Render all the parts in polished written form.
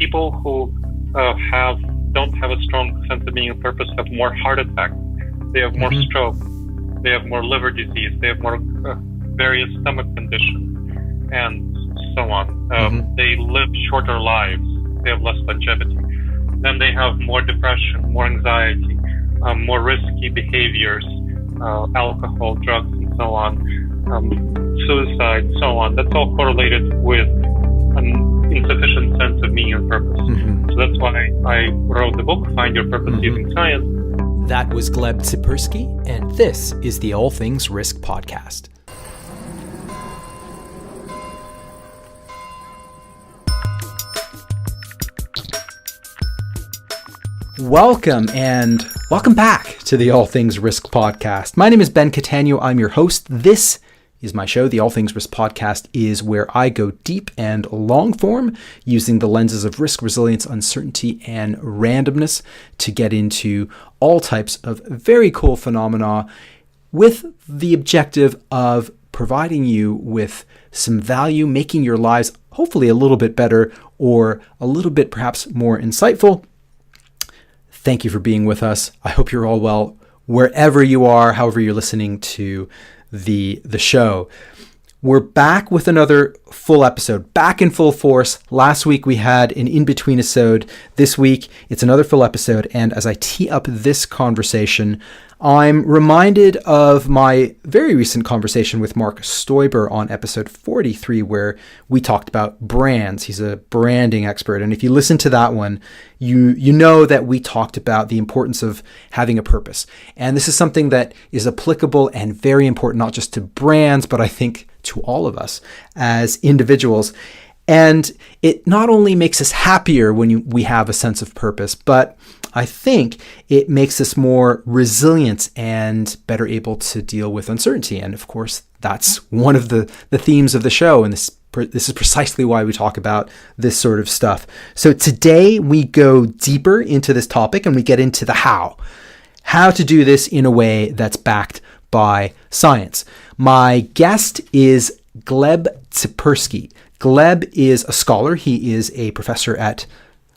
people who don't have a strong sense of meaning and purpose have more heart attacks, they have more stroke, they have more liver disease, they have more various stomach conditions, and so on. They live shorter lives, they have less longevity. Then they have more depression, more anxiety, more risky behaviors, alcohol, drugs, and so on, suicide, so on. That's all correlated with an insufficient sense of meaning and purpose. So that's why I wrote the book, Find Your Purpose Using Science. That was Gleb Tsipursky, and this is the All Things Risk podcast. Welcome back to the All Things Risk podcast. My name is Ben Cattaneo. I'm your host. This is my show. The All Things Risk podcast is where I go deep and long form using the lenses of risk, resilience, uncertainty, and randomness to get into all types of very cool phenomena with the objective of providing you with some value, making your lives hopefully a little bit better or a little bit perhaps more insightful. Thank you for being with us. I hope you're all well wherever you are, however you're listening to the show. We're back with another full episode, back in full force. Last week we had an in-between episode. This week it's another full episode. And as I tee up this conversation, I'm reminded of my very recent conversation with Mark Stoiber on episode 43, where we talked about brands. He's a branding expert. And if you listen to that one, you know that we talked about the importance of having a purpose. And this is something that is applicable and very important, not just to brands, but I think to all of us as individuals. And it not only makes us happier when we have a sense of purpose, but I think it makes us more resilient and better able to deal with uncertainty. And of course, that's one of the themes of the show. And this is precisely why we talk about this sort of stuff. So today we go deeper into this topic and we get into the how to do this in a way that's backed by science. My guest is Gleb Tsipursky. Gleb is a scholar. He is a professor at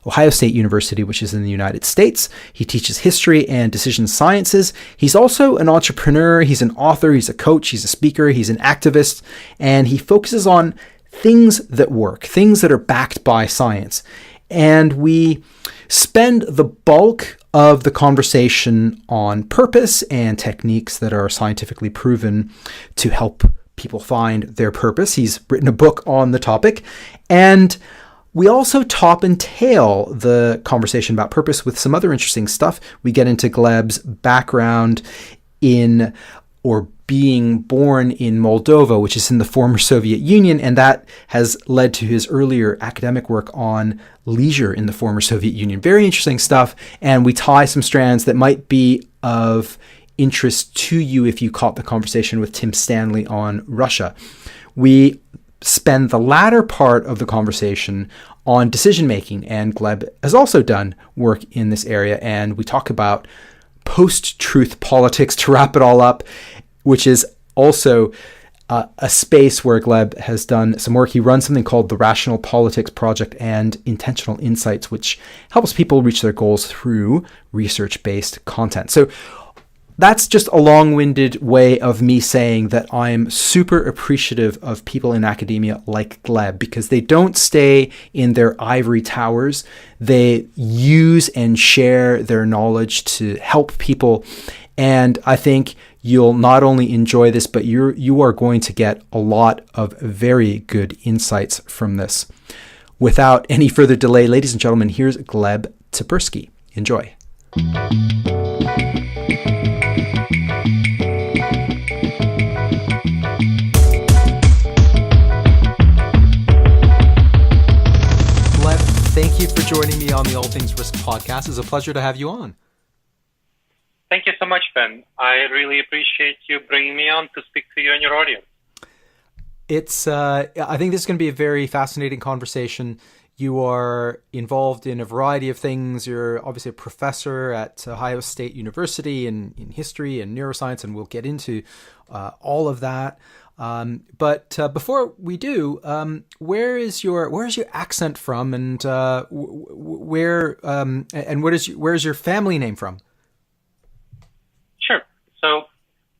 Ohio State University, which is in the United States. He teaches history and decision sciences. He's also an entrepreneur. He's an author. He's a coach. He's a speaker. He's an activist. And he focuses on things that work, things that are backed by science. And we spend the bulk of the conversation on purpose and techniques that are scientifically proven to help people find their purpose. He's written a book on the topic. And we also top and tail the conversation about purpose with some other interesting stuff. We get into Gleb's background in or being born in Moldova, which is in the former Soviet Union, and that has led to his earlier academic work on leisure in the former Soviet Union. Very interesting stuff, and we tie some strands that might be of interest to you if you caught the conversation with Tim Stanley on Russia. We spend the latter part of the conversation on decision-making, and Gleb has also done work in this area, and we talk about post-truth politics to wrap it all up, which is also a space where Gleb has done some work. He runs something called the Rational Politics Project and Intentional Insights, which helps people reach their goals through research-based content. So that's just a long-winded way of me saying that I'm super appreciative of people in academia like Gleb, because they don't stay in their ivory towers. They use and share their knowledge to help people. And I think you'll not only enjoy this, but you are going to get a lot of very good insights from this. Without any further delay, ladies and gentlemen, here's Gleb Tsipursky. Enjoy. Thank you for joining me on the All Things Risk podcast. It's a pleasure to have you on. Thank you so much, Ben. I really appreciate you bringing me on to speak to you and your audience. I think this is going to be a very fascinating conversation. You are involved in a variety of things. You're obviously a professor at Ohio State University in history and neuroscience, and we'll get into all of that. But before we do, where's your accent from, and where's your family name from? Sure. So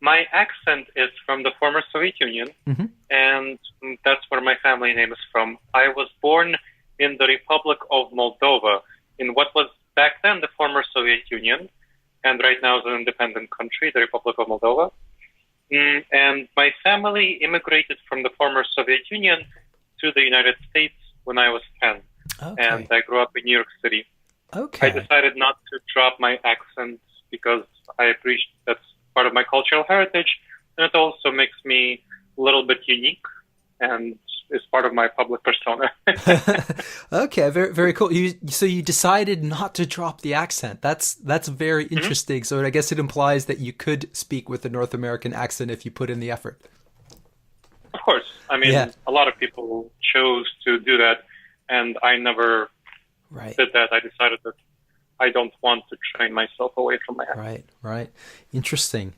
my accent is from the former Soviet Union, and that's where my family name is from. I was born in the Republic of Moldova, in what was back then the former Soviet Union, and right now is an independent country, the Republic of Moldova. And my family immigrated from the former Soviet Union to the United States when I was 10. Okay. And I grew up in New York City. Okay. I decided not to drop my accent because I appreciate that's part of my cultural heritage, and it also makes me a little bit unique and is part of my public persona. Okay, very, very cool. So you decided not to drop the accent. That's very interesting. So I guess it implies that you could speak with a North American accent if you put in the effort. Of course. I mean, a lot of people chose to do that, and I never did that. I decided that I don't want to train myself away from my accent. Right. Interesting.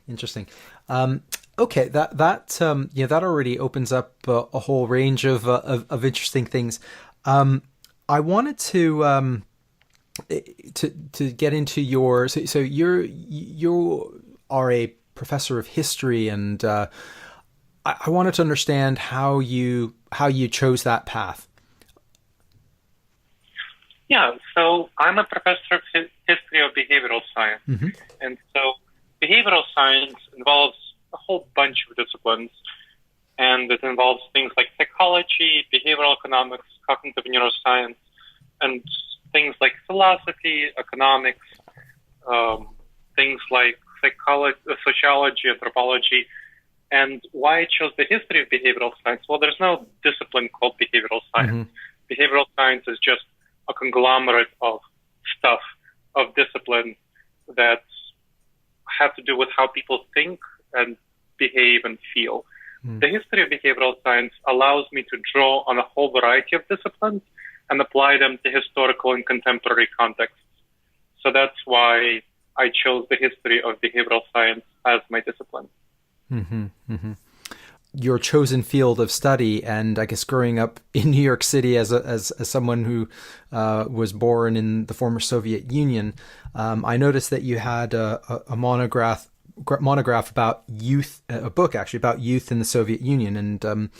Okay, that already opens up a whole range of interesting things. I wanted to get into your so you are a professor of history, and I wanted to understand how you chose that path. Yeah, so I'm a professor of history of behavioral science, and so behavioral science involves a whole bunch of disciplines, and it involves things like psychology, behavioral economics, cognitive neuroscience, and things like philosophy, economics, things like psychology, sociology, anthropology. And why I chose the history of behavioral science? Well, there's no discipline called behavioral science. Behavioral science is just a conglomerate of stuff, of disciplines that have to do with how people think and behave and feel. The history of behavioral science allows me to draw on a whole variety of disciplines and apply them to historical and contemporary contexts. So that's why I chose the history of behavioral science as my discipline. Your chosen field of study, and I guess growing up in New York City as someone who was born in the former Soviet Union, I noticed that you had a monograph about youth, a book actually about youth in the Soviet Union, and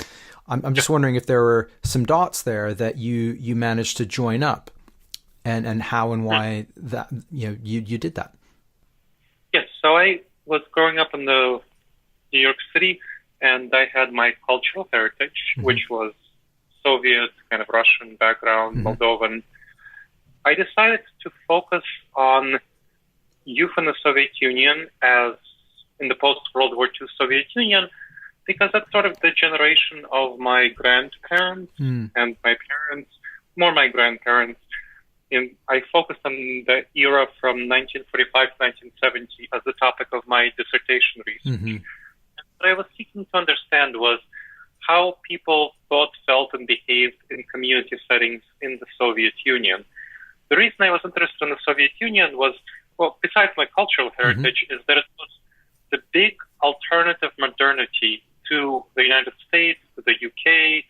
I'm just wondering if there were some dots there that you managed to join up, and how and why that you did that. Yes, so I was growing up in the New York City, and I had my cultural heritage, which was Soviet, kind of Russian background, Moldovan. I decided to focus on youth in the Soviet Union as in the post-World War II Soviet Union, because that's sort of the generation of my grandparents and my parents, more my grandparents. I focused on the era from 1945 to 1970 as the topic of my dissertation research. What I was seeking to understand was how people thought, felt, and behaved in community settings in the Soviet Union. The reason I was interested in the Soviet Union was, well, besides my cultural heritage, is that it was the big alternative modernity to the United States, to the UK,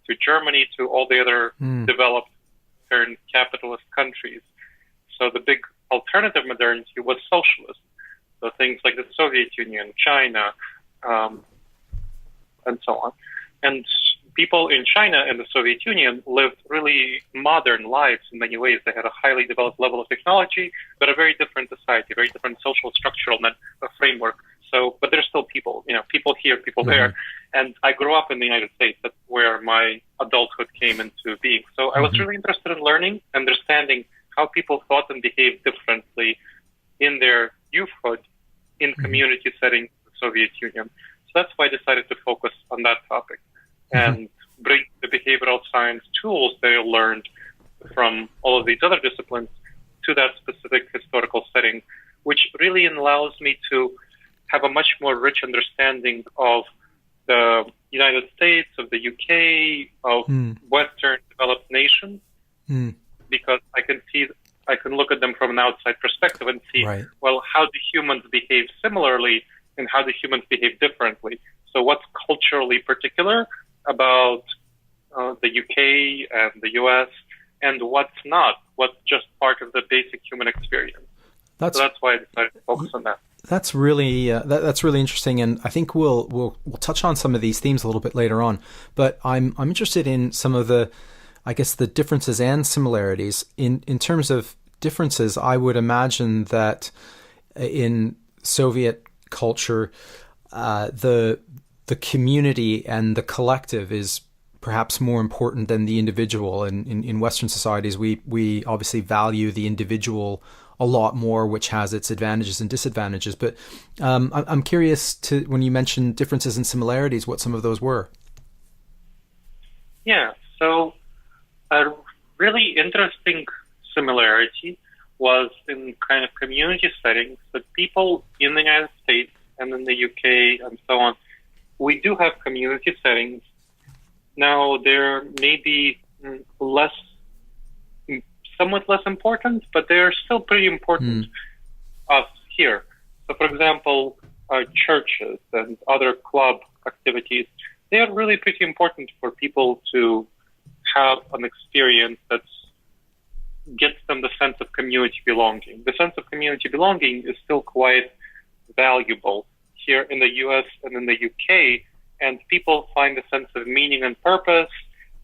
to Germany, to all the other developed Western capitalist countries. So the big alternative modernity was socialism. So things like the Soviet Union, China, and so on. And people in China and the Soviet Union lived really modern lives in many ways. They had a highly developed level of technology, but a very different society, very different social structural framework. So, but they're still people, people here, people there. And I grew up in the United States. That's where my adulthood came into being. So I was really interested in learning, understanding how people thought and behaved differently in their youthhood in community settings in the Soviet Union. So that's why I decided to focus on that topic and bring the behavioral science tools that I learned from all of these other disciplines to that specific historical setting, which really allows me to have a much more rich understanding of the United States, of the UK, of Western developed nations, because I can look at them from an outside perspective and see, well, how do humans behave similarly and how the humans behave differently. So what's culturally particular about the UK and the US, and what's not, what's just part of the basic human experience. So that's why I decided to focus on that. That's really that's really interesting, and I think we'll touch on some of these themes a little bit later on. But I'm interested in some of the, I guess, the differences and similarities. In terms of differences, I would imagine that in Soviet culture, the community and the collective is perhaps more important than the individual. And in Western societies, we obviously value the individual a lot more, which has its advantages and disadvantages. But I'm curious to, when you mentioned differences and similarities, what some of those were. Yeah, so a really interesting similarity was in kind of community settings that people in the United States and in the UK and so on, we do have community settings. Now, there may be somewhat less important, but they're still pretty important us here. So, for example, churches and other club activities, they are really pretty important for people to have an experience that gets them the sense of community belonging. The sense of community belonging is still quite valuable here in the US and in the UK, and people find a sense of meaning and purpose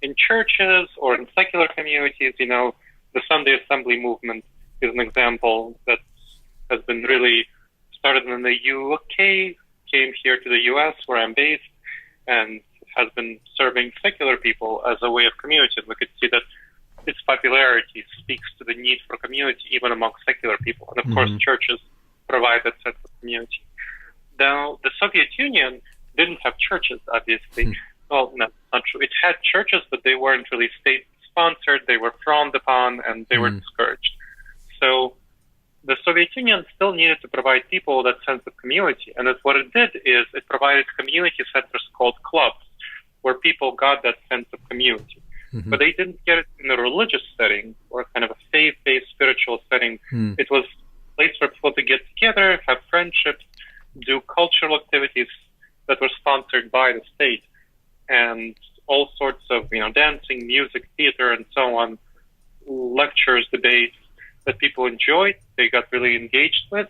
in churches or in secular communities. You know, the Sunday Assembly movement is an example that has been really started in the UK, came here to the US where I'm based, and has been serving secular people as a way of community. And we could see that its popularity speaks to the need for community even among secular people. And of course, churches provide that sense of community. Now, the Soviet Union didn't have churches, obviously. Well, no, not true. It had churches, but they weren't really state-sponsored. They were frowned upon, and they were discouraged. So the Soviet Union still needed to provide people that sense of community. And what it did is it provided community centers called clubs, where people got that sense of community. But they didn't get it in a religious setting or kind of a faith-based spiritual setting. It was a place for people to get together, have friendships, do cultural activities that were sponsored by the state, and all sorts of, dancing, music, theater, and so on, lectures, debates that people enjoyed, they got really engaged with,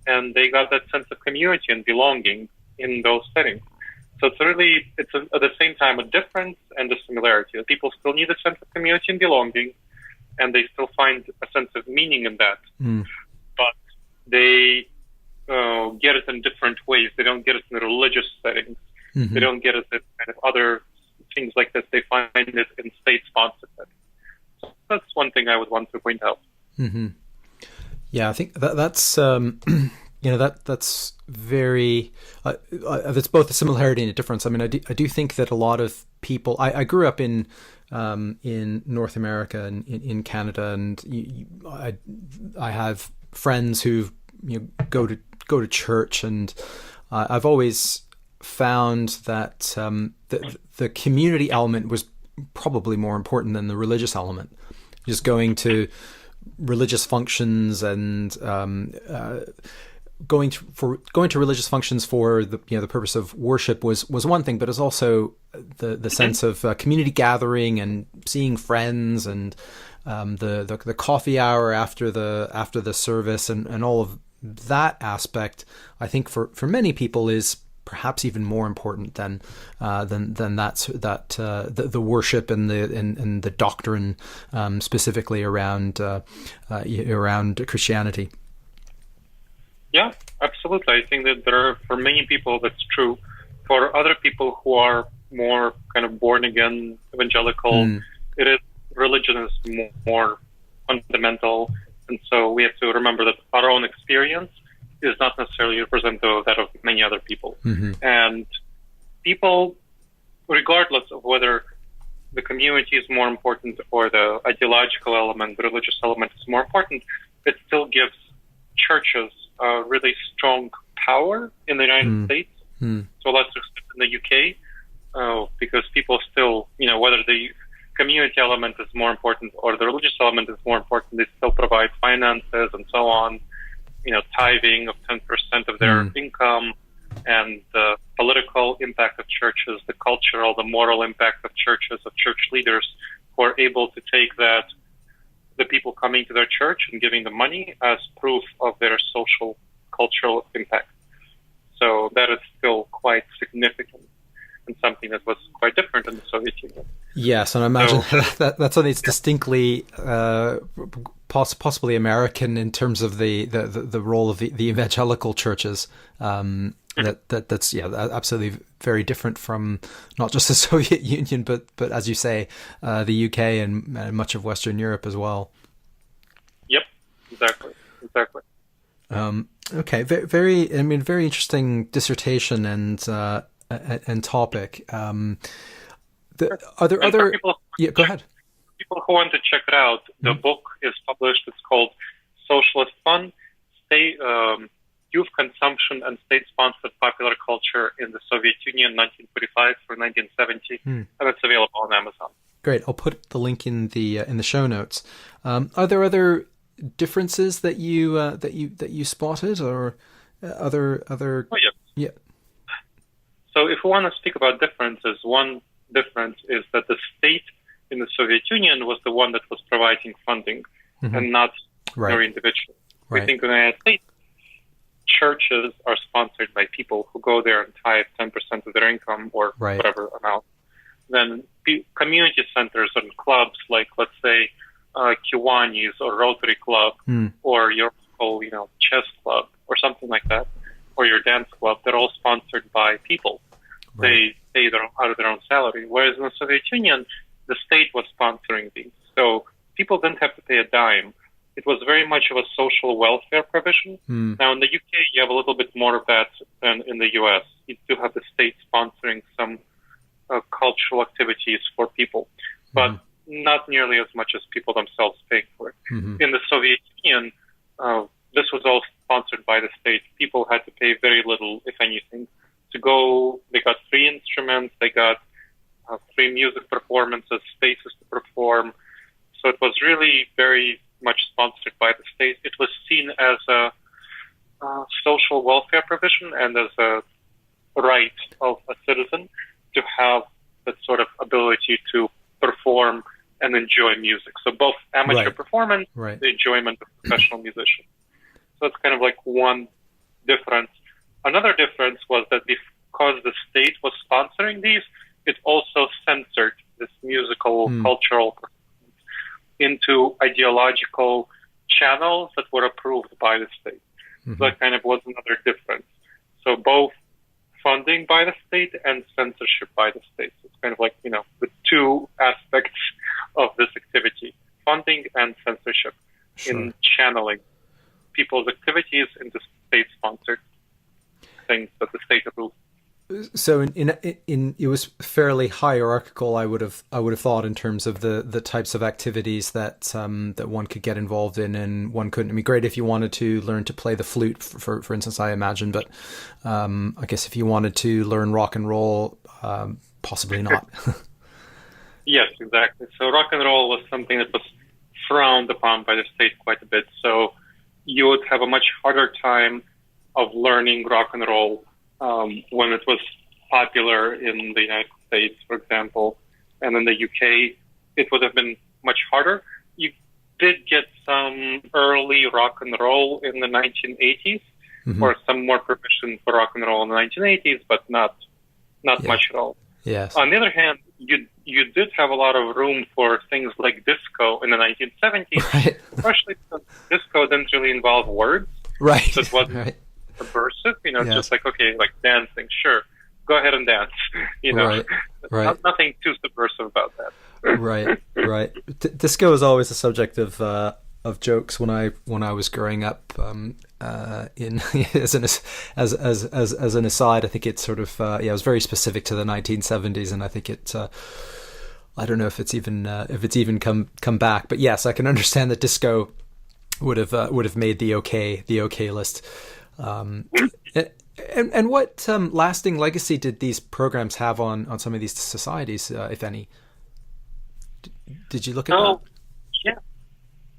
and they got that sense of community and belonging in those settings. So it's at the same time a difference and a similarity. People still need a sense of community and belonging, and they still find a sense of meaning in that. But they get it in different ways. They don't get it in religious settings. They don't get it in kind of other things like this. They find it in state-sponsored settings. So that's one thing I would want to point out. Yeah, I think that's that's very that's both a similarity and a difference. I mean, I do think that a lot of people. I grew up in North America and in Canada, and I have friends who go to church, and I've always found that the community element was probably more important than the religious element. Just going to religious functions and going to religious functions for the purpose of worship was one thing, but it's also the sense of community gathering and seeing friends and the coffee hour after the service and all of that aspect. I think for many people is perhaps even more important than the worship and the doctrine specifically around Christianity. Yeah, absolutely. I think that for many people that's true. For other people who are more kind of born again evangelical, religion is more fundamental, and so we have to remember that our own experience is not necessarily representative of that of many other people. And people, regardless of whether the community is more important or the ideological element, the religious element is more important, it still gives churches a really strong power in the United States, to a lesser extent in the UK, because people still, whether the community element is more important or the religious element is more important, they still provide finances and so on, tithing of 10% of their income, and the political impact of churches, the cultural, the moral impact of churches, of church leaders who are able to take that, the people coming to their church and giving them money as proof of their social, cultural impact. So that is still quite significant and something that was quite different in the Soviet Union. Yes, and I imagine that's something that's distinctly possibly American in terms of the role of the evangelical churches. That's absolutely very different from not just the Soviet Union, but as you say, the UK and much of Western Europe as well. Yep, exactly. Okay, very interesting dissertation and topic. Are there other? Yeah, go ahead. People who want to check it out, the book is published. It's called "Socialist Fun: Youth Consumption and State-Sponsored Popular Culture in the Soviet Union, 1945 through 1970," and it's available on Amazon. Great. I'll put the link in the show notes. Are there other differences that you spotted, or other? Oh, yeah. So, if we want to speak about differences, one difference is that the state in the Soviet Union was the one that was providing funding, and not your individual. Right. I think in the United States, churches are sponsored by people who go there and tithe 10% of their income or whatever amount. Then community centers and clubs like, let's say, Kiwanis or Rotary Club or your local, chess club or something like that, or your dance club, they're all sponsored by people. Right. They pay out of their own salary. Whereas in the Soviet Union, the state was sponsoring these. So people didn't have to pay a dime. It was very much of a social welfare provision. Now, in the UK, you have a little bit more of that than in the US. You do have the state sponsoring some cultural activities for people, but not nearly as much as people themselves paying for it. In the Soviet Union, this was all sponsored by the state. People had to pay very little, if anything, to go. They got free instruments, they got free music performances, spaces to perform. So it was really very much sponsored by the state. It was seen as a social welfare provision and as a right of a citizen to have that sort of ability to perform and enjoy music. So both amateur performance, the enjoyment of professional musicians. So it's kind of like one difference. Another difference was that because the state was sponsoring these, it also censored this musical, cultural into ideological channels that were approved by the state. So that kind of was another difference. So both funding by the state and censorship by the state. It's kind of like, the two aspects of this activity, funding and censorship in channeling people's activities into state-sponsored things that the state approved. So in it was fairly hierarchical, I would have thought, in terms of the types of activities that that one could get involved in and one couldn't. I mean, great if you wanted to learn to play the flute, for instance, I imagine, but I guess if you wanted to learn rock and roll, possibly not. Yes, exactly. So rock and roll was something that was frowned upon by the state quite a bit. So you would have a much harder time of learning rock and roll when it was popular in the United States, for example, and in the UK, it would have been much harder. You did get some early rock and roll in the 1980s, or some more provision for rock and roll in the 1980s, but not much at all. Yes. On the other hand, you did have a lot of room for things like disco in the 1970s, especially because disco didn't really involve words. Right. So it wasn't subversive, just like, okay, like dancing, sure, go ahead and dance, Nothing too subversive about that. Right. Disco is always a subject of jokes when I was growing up. In as an aside, I think it's sort of it was very specific to the 1970s, and I think it. I don't know if it's even come back, but yes, I can understand that disco would have made the okay list. And what lasting legacy did these programs have on some of these societies, if any? Did you look at that? Yeah.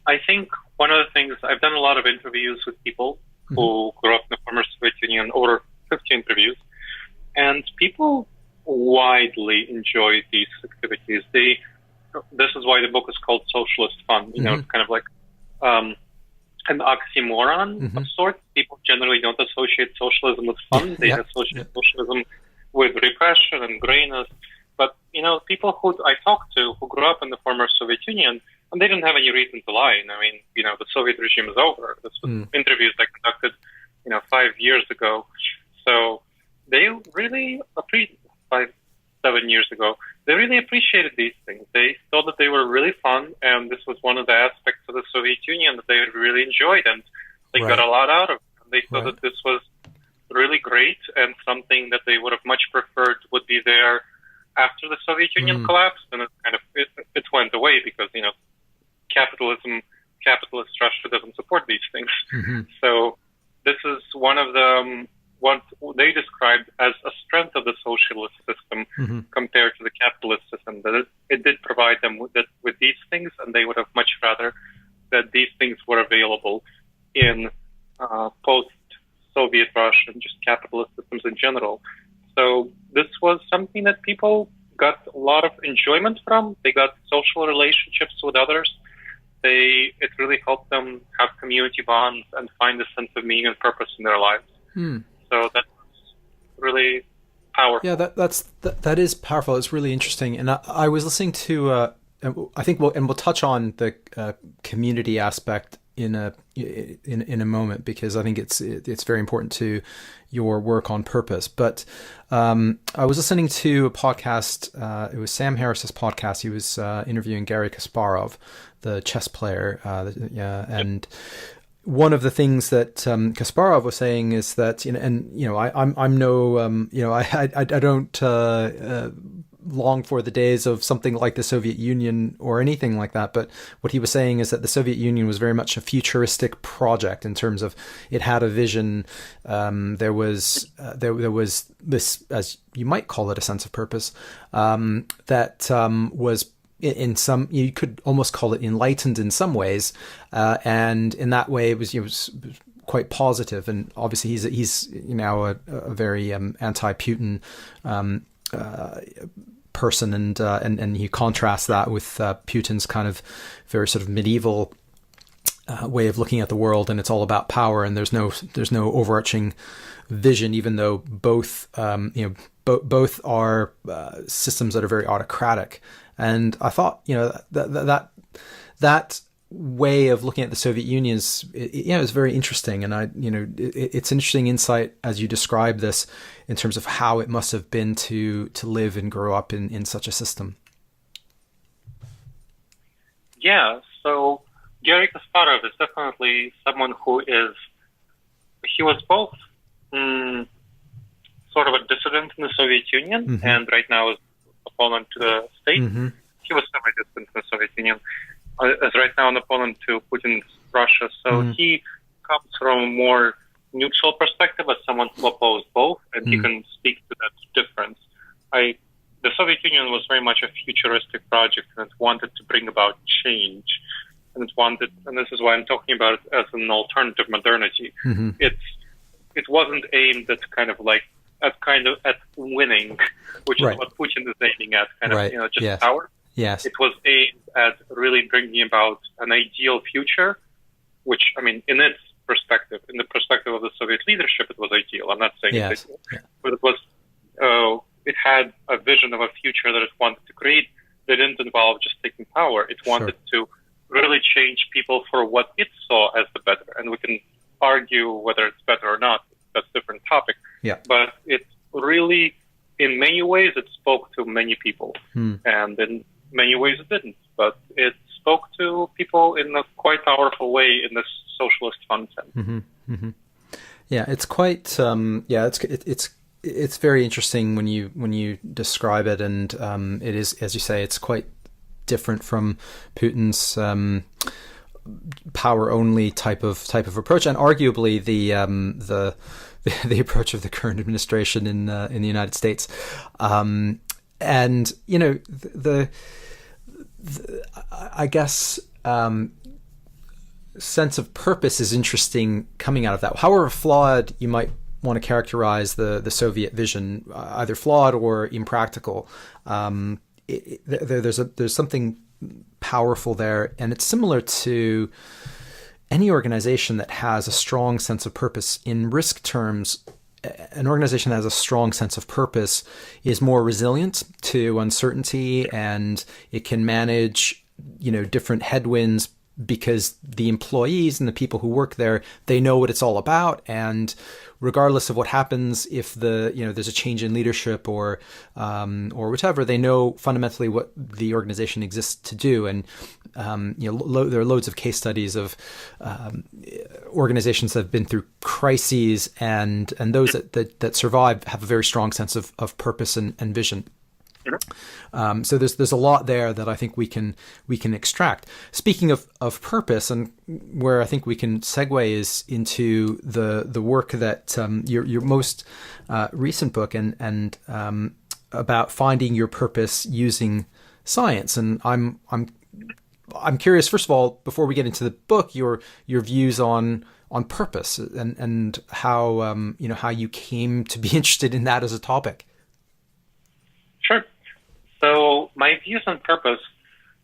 I think one of the things, I've done a lot of interviews with people who grew up in the former Soviet Union or 50 interviews, and people widely enjoy these activities. This is why the book is called Socialist Fun. You know, it's kind of like an oxymoron of sorts. People generally don't associate socialism with fun. They associate socialism with repression and grayness. But, you know, people who I talked to who grew up in the former Soviet Union, and they didn't have any reason to lie. I mean, you know, the Soviet regime is over. This was interviews I conducted, 5 years ago. So they really appreciated, 7 years ago, they really appreciated these things. They thought that they were really fun, and this was one of the aspects of the Soviet Union that they really enjoyed, and they got a lot out of it. And they thought that this was really great and something that they would have much preferred would be there after the Soviet Union collapsed, and it went away because, capitalist Russia doesn't support these things. So this is one of the what they described as a strength of the socialist system compared to the capitalist system, that it did provide them with these things, and they would have much rather that these things were available in post-Soviet Russia and just capitalist systems in general. So this was something that people got a lot of enjoyment from. They got social relationships with others. It really helped them have community bonds and find a sense of meaning and purpose in their lives. So that was really powerful. Yeah, that is powerful. It's really interesting. And I was listening to, I think we'll touch on the community aspect in a moment, because I think it's very important to your work on purpose. But I was listening to a podcast. It was Sam Harris's podcast. He was interviewing Garry Kasparov, the chess player, and one of the things that Kasparov was saying is that, I'm no, I don't long for the days of something like the Soviet Union or anything like that. But what he was saying is that the Soviet Union was very much a futuristic project in terms of it had a vision. There was this, as you might call it, a sense of purpose that was, in some, you could almost call it enlightened in some ways, and in that way it was quite positive. And obviously he's now a very anti-Putin person, and you contrast that with Putin's kind of very sort of medieval way of looking at the world, and it's all about power, and there's no overarching vision, even though both both are systems that are very autocratic. And I thought, that way of looking at the Soviet Union is very interesting. And it's interesting insight as you describe this in terms of how it must have been to live and grow up in such a system. Yeah. So Garry Kasparov is definitely someone he was both sort of a dissident in the Soviet Union, and right now is opponent to the state. He was semi-distant in the Soviet Union, as right now an opponent to Putin's Russia. So he comes from a more neutral perspective as someone who opposed both, and he can speak to that difference. The Soviet Union was very much a futuristic project, and it wanted to bring about change. And this is why I'm talking about it as an alternative modernity. It wasn't aimed at at winning, which is what Putin is aiming at, power. Yes. It was aimed at really bringing about an ideal future, which, in its perspective, in the perspective of the Soviet leadership, it was ideal. I'm not saying it, but it was. It had a vision of a future that it wanted to create that didn't involve just taking power. It wanted to really change people for what it saw as the better, and we can argue whether it's better or not. That's a different topic. Yeah. But it really, in many ways, it spoke to many people, and in many ways it didn't. But it spoke to people in a quite powerful way in this socialist fun sense. Yeah, it's quite. It's very interesting when you describe it, and it is, as you say, it's quite different from Putin's power only type of approach, and arguably the approach of the current administration in the United States. And I guess sense of purpose is interesting coming out of that. However flawed you might want to characterize the Soviet vision, either flawed or impractical. There's something powerful there, and it's similar to any organization that has a strong sense of purpose. In risk terms, an organization that has a strong sense of purpose is more resilient to uncertainty, and it can manage, different headwinds because the employees and the people who work there, they know what it's all about. And regardless of what happens, if there's a change in leadership or whatever, they know fundamentally what the organization exists to do. And there are loads of case studies of organizations that have been through crises, and those that survive have a very strong sense of purpose and vision. So there's a lot there that I think we can extract. Speaking of purpose, and where I think we can segue is into the work that your most recent book and about finding your purpose using science. And I'm curious, first of all, before we get into the book, your views on purpose and how how you came to be interested in that as a topic. Sure. So my views on purpose,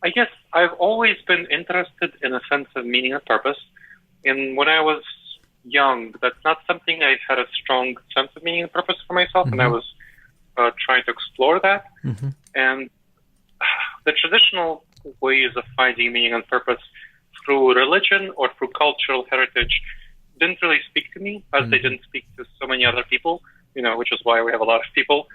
I guess I've always been interested in a sense of meaning and purpose. And when I was young, that's not something I had a strong sense of meaning and purpose for myself, and I was trying to explore that. And the traditional ways of finding meaning and purpose through religion or through cultural heritage didn't really speak to me, as they didn't speak to so many other people, which is why we have a lot of people.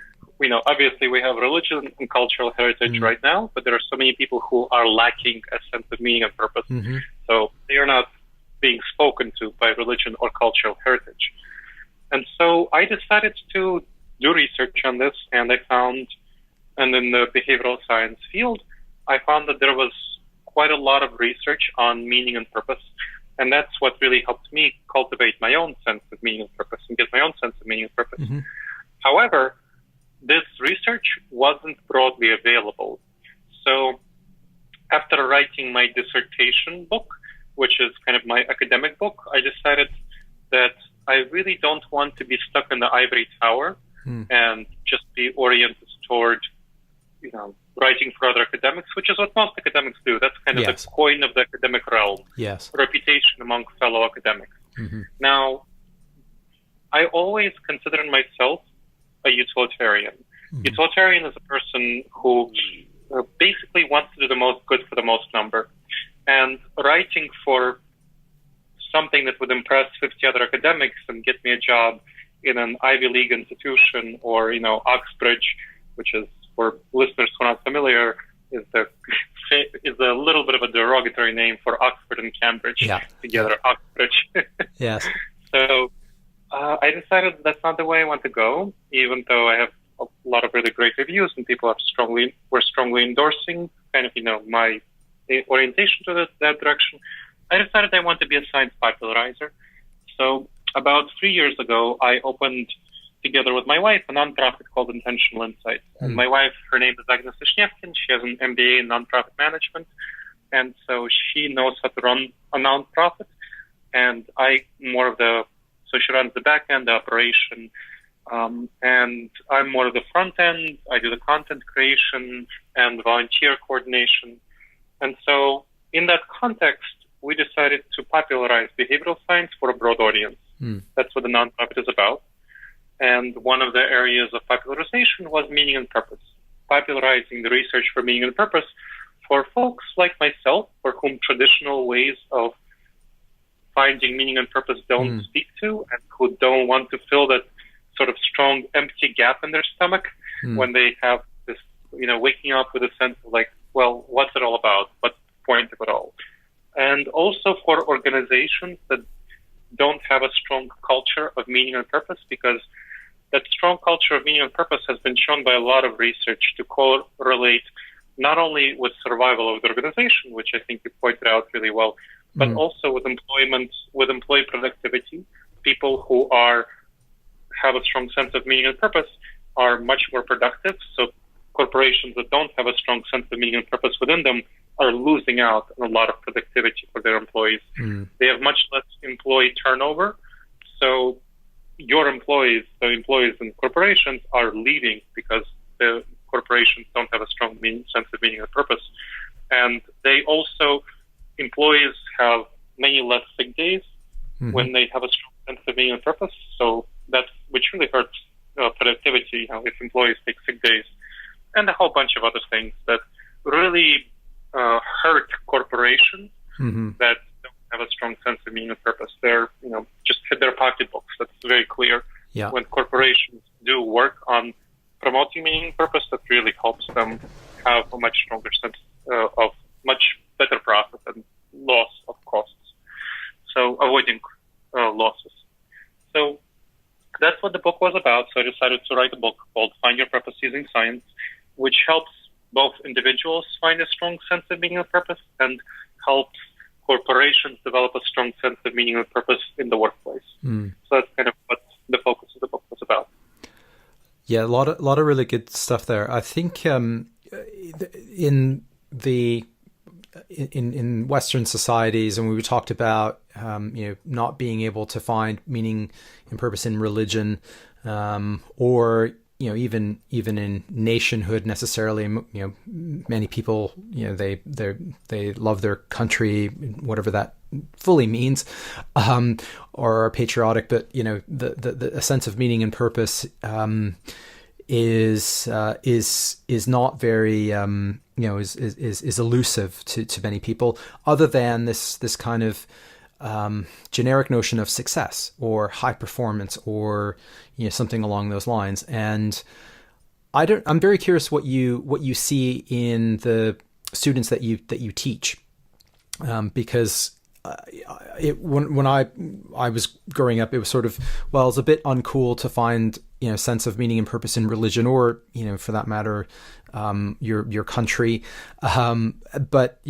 Obviously we have religion and cultural heritage right now, but there are so many people who are lacking a sense of meaning and purpose. So they are not being spoken to by religion or cultural heritage. And so I decided to do research on this, and and in the behavioral science field, I found that there was quite a lot of research on meaning and purpose. And that's what really helped me cultivate my own sense of meaning and purpose and get my own sense of meaning and purpose. However, this research wasn't broadly available. So after writing my dissertation book, which is kind of my academic book, I decided that I really don't want to be stuck in the ivory tower and just be oriented toward, writing for other academics, which is what most academics do. That's kind of the coin of the academic realm. Reputation among fellow academics. Now, I always consider myself a utilitarian. Utilitarian is a person who basically wants to do the most good for the most number. And writing for something that would impress 50 other academics and get me a job in an Ivy League institution or, Oxbridge, which is, for listeners who are not familiar, is a little bit of a derogatory name for Oxford and Cambridge together, Oxbridge. So I decided that's not the way I want to go, even though I have a lot of really great reviews and people were strongly endorsing kind of, my orientation to that direction. I decided I want to be a science popularizer. So about 3 years ago, I opened, together with my wife, a nonprofit called Intentional Insights. And my wife, her name is Agnes Vishnevkin. She has an MBA in nonprofit management. And so she knows how to run a nonprofit. And so she runs the back end, the operation. And I'm more of the front end. I do the content creation and volunteer coordination. And so in that context, we decided to popularize behavioral science for a broad audience. That's what the nonprofit is about. And one of the areas of popularization was meaning and purpose, popularizing the research for meaning and purpose for folks like myself, for whom traditional ways of finding meaning and purpose don't speak to, and who don't want to fill that sort of strong empty gap in their stomach when they have this, waking up with a sense of like, well, what's it all about? What's the point of it all? And also for organizations that don't have a strong culture of meaning and purpose, because that strong culture of meaning and purpose has been shown by a lot of research to correlate not only with survival of the organization, which I think you pointed out really well, but also with employment, with employee productivity. People who have a strong sense of meaning and purpose are much more productive. So corporations that don't have a strong sense of meaning and purpose within them are losing out on a lot of productivity for their employees. They have much less employee turnover. So, your employees, the employees in corporations, are leaving because the corporations don't have a strong sense of meaning and purpose. And they also, employees have many less sick days when they have a strong sense of meaning and purpose. So which really hurts productivity, if employees take sick days, and a whole bunch of other things that really hurt corporations that don't have a strong sense of meaning and purpose. They're, just hit their pocketbooks. That's very clear. Yeah. When corporations do work on promoting meaning and purpose, that really helps them have a much stronger sense of much better profit and loss of costs. So avoiding losses. So that's what the book was about. So I decided to write a book called Find Your Purpose Using Science, which helps both individuals find a strong sense of meaning and purpose and helps corporations develop a strong sense of meaning and purpose in the workplace. So that's kind of what the focus of the book was about. Yeah, a lot of really good stuff there. I think in Western societies, and we talked about not being able to find meaning and purpose in religion, or even in nationhood necessarily. Many people they love their country, whatever that fully means, or are patriotic. But the sense of meaning and purpose is not very is elusive to many people, other than this kind of generic notion of success or high performance or something along those lines. And I'm very curious what you see in the students that you teach, because when I was growing up, it was sort of, it's a bit uncool to find sense of meaning and purpose in religion, or for that matter your country, but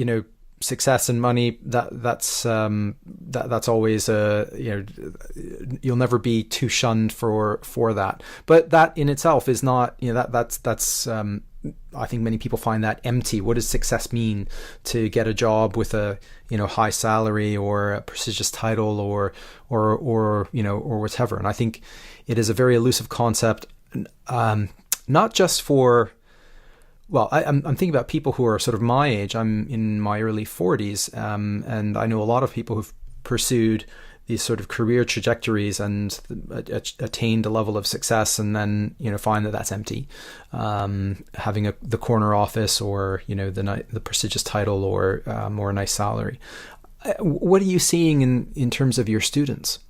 success and money, that's always you'll never be too shunned for that. But that in itself is not, that's I think many people find that empty. What does success mean? To get a job with a high salary or a prestigious title or whatever. And I think it is a very elusive concept, not just for. Well, I'm thinking about people who are sort of my age. I'm in my early 40s, and I know a lot of people who've pursued these sort of career trajectories and attained a level of success, and then find that that's empty. Having the corner office, or the prestigious title, or a nice salary. What are you seeing in terms of your students?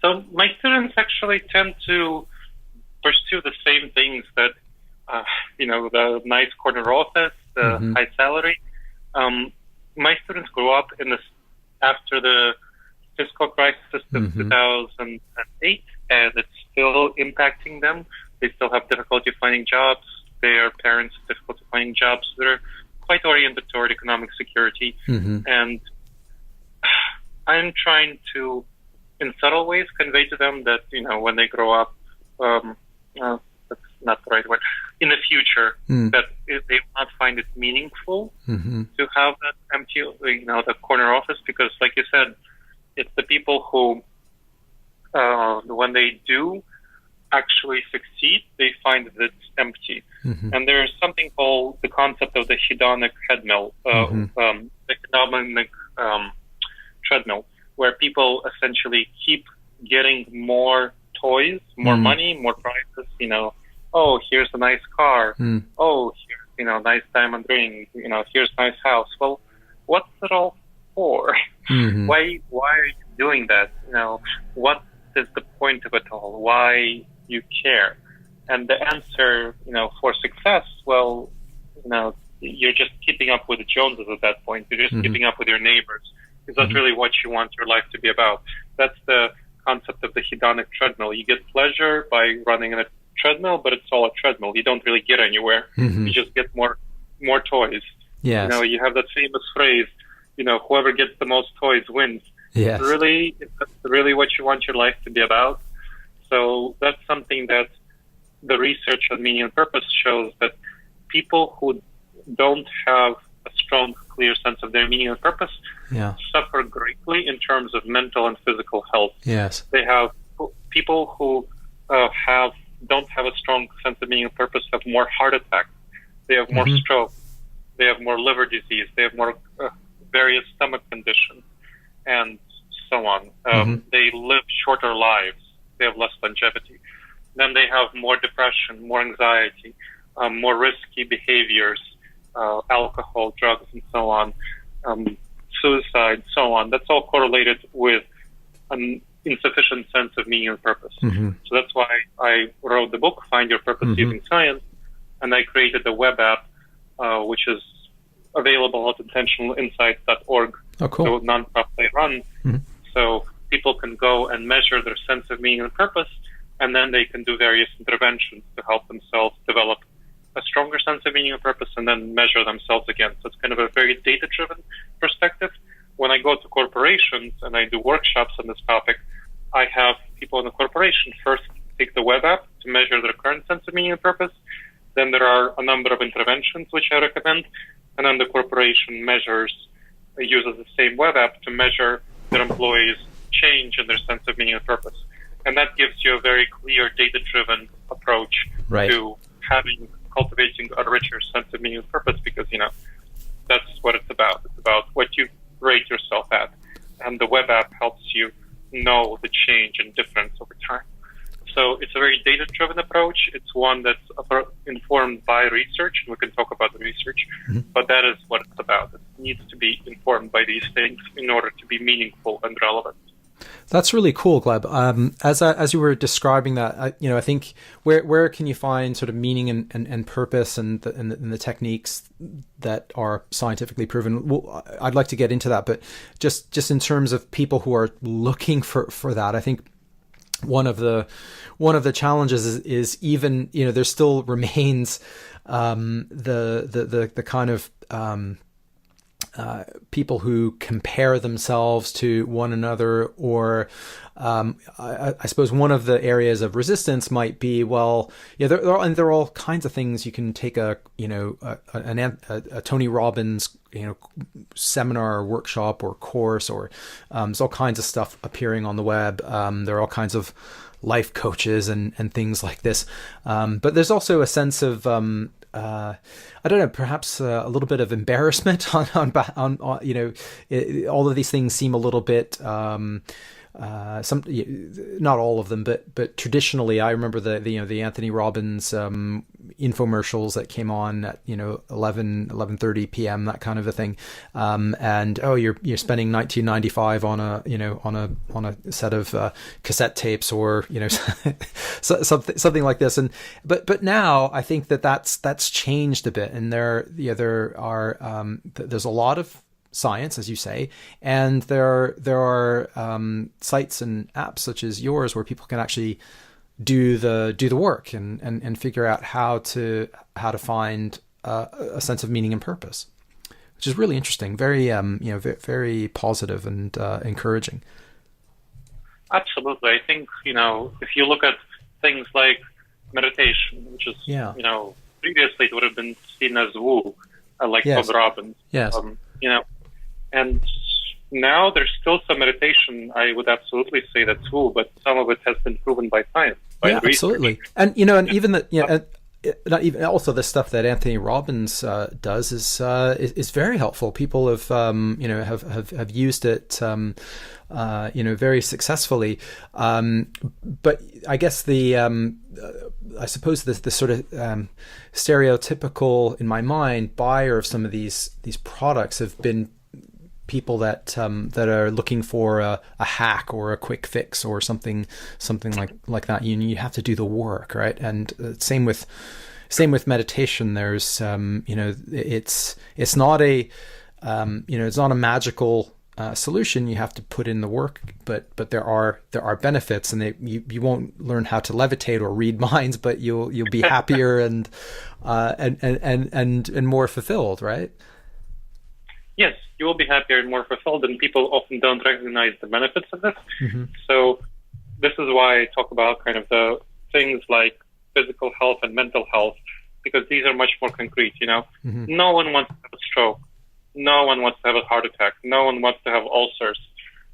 So my students actually tend to pursue the same things that. The nice corner office, the high salary. My students grew up after the fiscal crisis of 2008, and it's still impacting them. They still have difficulty finding jobs. Their parents have difficulty finding jobs. They're quite oriented toward economic security. And I'm trying to, in subtle ways, convey to them that, when they grow up, that's not the right word, in the future, that they will not find it meaningful to have that empty, the corner office, because, like you said, it's the people who, when they do actually succeed, they find that it's empty. And there's something called the concept of the hedonic treadmill, economic treadmill, where people essentially keep getting more toys, more money, more prices, oh, here's a nice car. Oh, here's, nice diamond ring. Here's a nice house. Well, what's it all for? Why are you doing that? What is the point of it all? Why you care? And the answer, for success, well, you're just keeping up with the Joneses at that point. You're just keeping up with your neighbors. Is that really what you want your life to be about? That's the concept of the hedonic treadmill. You get pleasure by running in a treadmill, but it's all a treadmill. You don't really get anywhere. You just get more toys. Yes. You have that famous phrase, whoever gets the most toys wins. Yes. Really, is that really what you want your life to be about? So that's something that the research on meaning and purpose shows, that people who don't have a strong, clear sense of their meaning and purpose suffer greatly specifically in terms of mental and physical health. Yes. They have people who don't have a strong sense of meaning and purpose have more heart attacks. They have more stroke. They have more liver disease. They have more various stomach conditions, and so on. They live shorter lives. They have less longevity. Then they have more depression, more anxiety, more risky behaviors, alcohol, drugs, and so on, suicide, so on. That's all correlated with an insufficient sense of meaning and purpose. So that's why I wrote the book, Find Your Purpose Using Science, and I created a web app, which is available at intentionalinsights.org. Oh, cool. So nonprofit I run. So people can go and measure their sense of meaning and purpose, and then they can do various interventions to help themselves develop a stronger sense of meaning and purpose, and then measure themselves again. So it's kind of a very data-driven perspective. When I go to corporations and I do workshops on this topic, I have people in the corporation first take the web app to measure their current sense of meaning and purpose. Then there are a number of interventions which I recommend, and then the corporation uses the same web app to measure their employees' change in their sense of meaning and purpose. And that gives you a very clear data-driven approach to cultivating a richer sense of meaning and purpose, because, that's what it's about. It's about what you rate yourself at. And the web app helps you know the change and difference over time. So it's a very data-driven approach. It's one that's informed by research, and we can talk about the research, but that is what it's about. It needs to be informed by these things in order to be meaningful and relevant. That's really cool, Gleb. As you were describing that, I think where can you find sort of meaning and purpose and the techniques that are scientifically proven? Well, I'd like to get into that, but just in terms of people who are looking for that, I think one of the challenges is even, there still remains the kind of people who compare themselves to one another, or I suppose one of the areas of resistance might be, there are all kinds of things. You can take a Tony Robbins seminar or workshop or course, or there's all kinds of stuff appearing on the web. There are all kinds of life coaches and things like this, but there's also a sense of I don't know, perhaps a little bit of embarrassment on all of these things seem a little bit, not all of them, but traditionally, I remember the Anthony Robbins infomercials that came on at 11:30 p.m., that kind of a thing, and you're spending $19.95 on a set of cassette tapes, or something like this, and but now I think that's changed a bit, and there's a lot of science, as you say, and there are sites and apps such as yours where people can actually do the work and figure out how to find a sense of meaning and purpose, which is really interesting, very very positive and encouraging. Absolutely. I think if you look at things like meditation, which is previously it would have been seen as woo, like Bob Robbins. Yes. And now there's still some meditation. I would absolutely say that's woo, but some of it has been proven by science, by research. Absolutely. And and even not even also the stuff that Anthony Robbins does is very helpful. People have have used it very successfully. But I guess I suppose the sort of stereotypical, in my mind, buyer of some of these products have been people that are looking for a hack or a quick fix or something like that. You have to do the work, right? And same with meditation. There's it's not a it's not a magical solution. You have to put in the work, but there are benefits, and you won't learn how to levitate or read minds, but you'll be happier and more fulfilled, right? Yes, you will be happier and more fulfilled, and people often don't recognize the benefits of this. So this is why I talk about kind of the things like physical health and mental health, because these are much more concrete. No one wants to have a stroke. No one wants to have a heart attack. No one wants to have ulcers.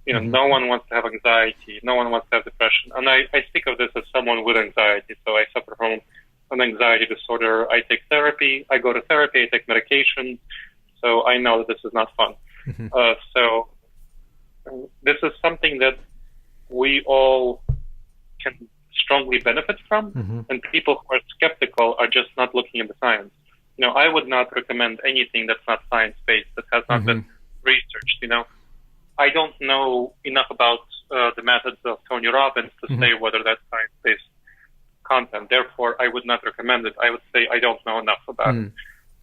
No one wants to have anxiety. No one wants to have depression. And I speak of this as someone with anxiety. So I suffer from an anxiety disorder. I take therapy. I go to therapy. I take medication. So I know that this is not fun. So this is something that we all can strongly benefit from. And people who are skeptical are just not looking at the science. I would not recommend anything that's not science-based, that has not been researched. I don't know enough about the methods of Tony Robbins to say whether that's science-based content. Therefore, I would not recommend it. I would say I don't know enough about it.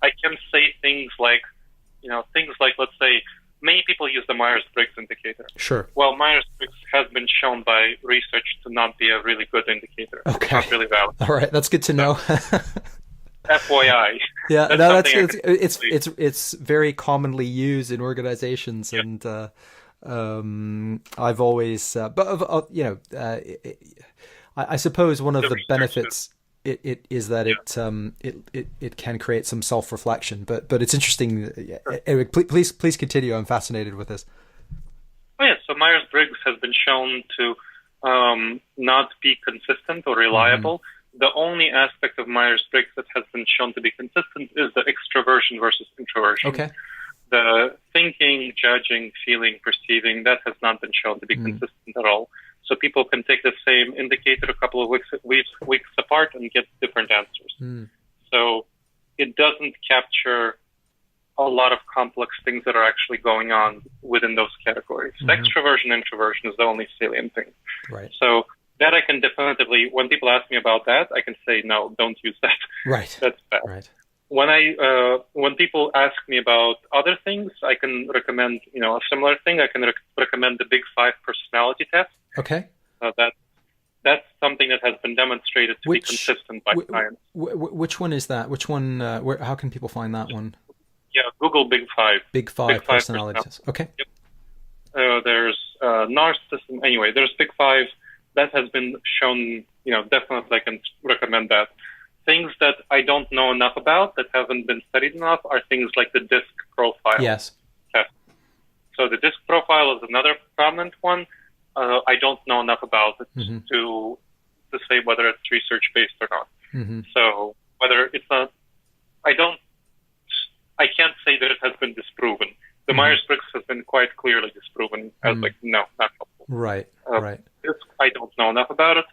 I can say things like, let's say, many people use the Myers-Briggs indicator. Sure. Well, Myers-Briggs has been shown by research to not be a really good indicator. Okay. It's not really valid. All right, that's good to know. FYI. Yeah, it's very commonly used in organizations, and I've always, I suppose one of the benefits it is that it can create some self-reflection, but it's interesting. Anyway, please continue. I'm fascinated with this. Oh yeah, so Myers-Briggs has been shown to not be consistent or reliable. The only aspect of Myers-Briggs that has been shown to be consistent is the extroversion versus introversion. Okay. The thinking, judging, feeling, perceiving, that has not been shown to be consistent at all. So people can take the same indicator a couple of weeks apart and get different answers. So it doesn't capture a lot of complex things that are actually going on within those categories. The extroversion, introversion is the only salient thing. Right. So that I can definitively, when people ask me about that, I can say, no, don't use that. Right. That's bad. Right. When people ask me about other things, I can recommend, a similar thing. I can recommend the Big Five personality test. Okay. That's something that has been demonstrated to be consistent by science. Which one is that? Which one? How can people find that one? Yeah, Google Big Five. Big Five personality test. Okay. Yep. There's narcissism. Anyway, there's Big Five. That has been shown, definitely I can recommend that. Things that I don't know enough about, that haven't been studied enough, are things like the DISC profile test. So the DISC profile is another prominent one. I don't know enough about it to say whether it's research-based or not. So whether it's not, I can't say that it has been disproven. The Myers-Briggs has been quite clearly disproven as no, not helpful. Right, right. I don't know enough about it.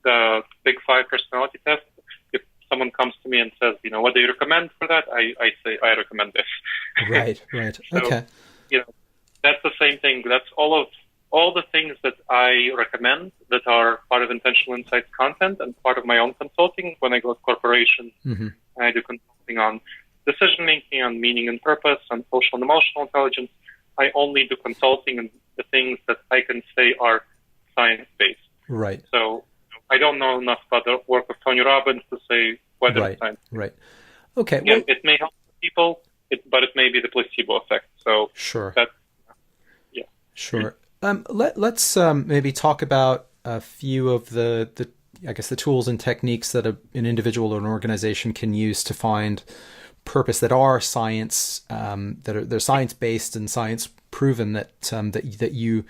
The Big Five personality test, if someone comes to me and says, what do you recommend for that? I say, I recommend this. Right, right. So, okay. That's the same thing. That's all the things that I recommend that are part of Intentional Insights content and part of my own consulting when I go to corporations. And I do consulting on decision-making, on meaning and purpose, on social and emotional intelligence. I only do consulting and the things that I can say are science-based. Right. So I don't know enough about the work of Tony Robbins to say whether it's science. Right. Okay. Yeah, it may help people, but it may be the placebo effect. So sure. Sure. Let's maybe talk about a few of the tools and techniques that an individual or an organization can use to find purpose that are science, they're science-based and science-proven that you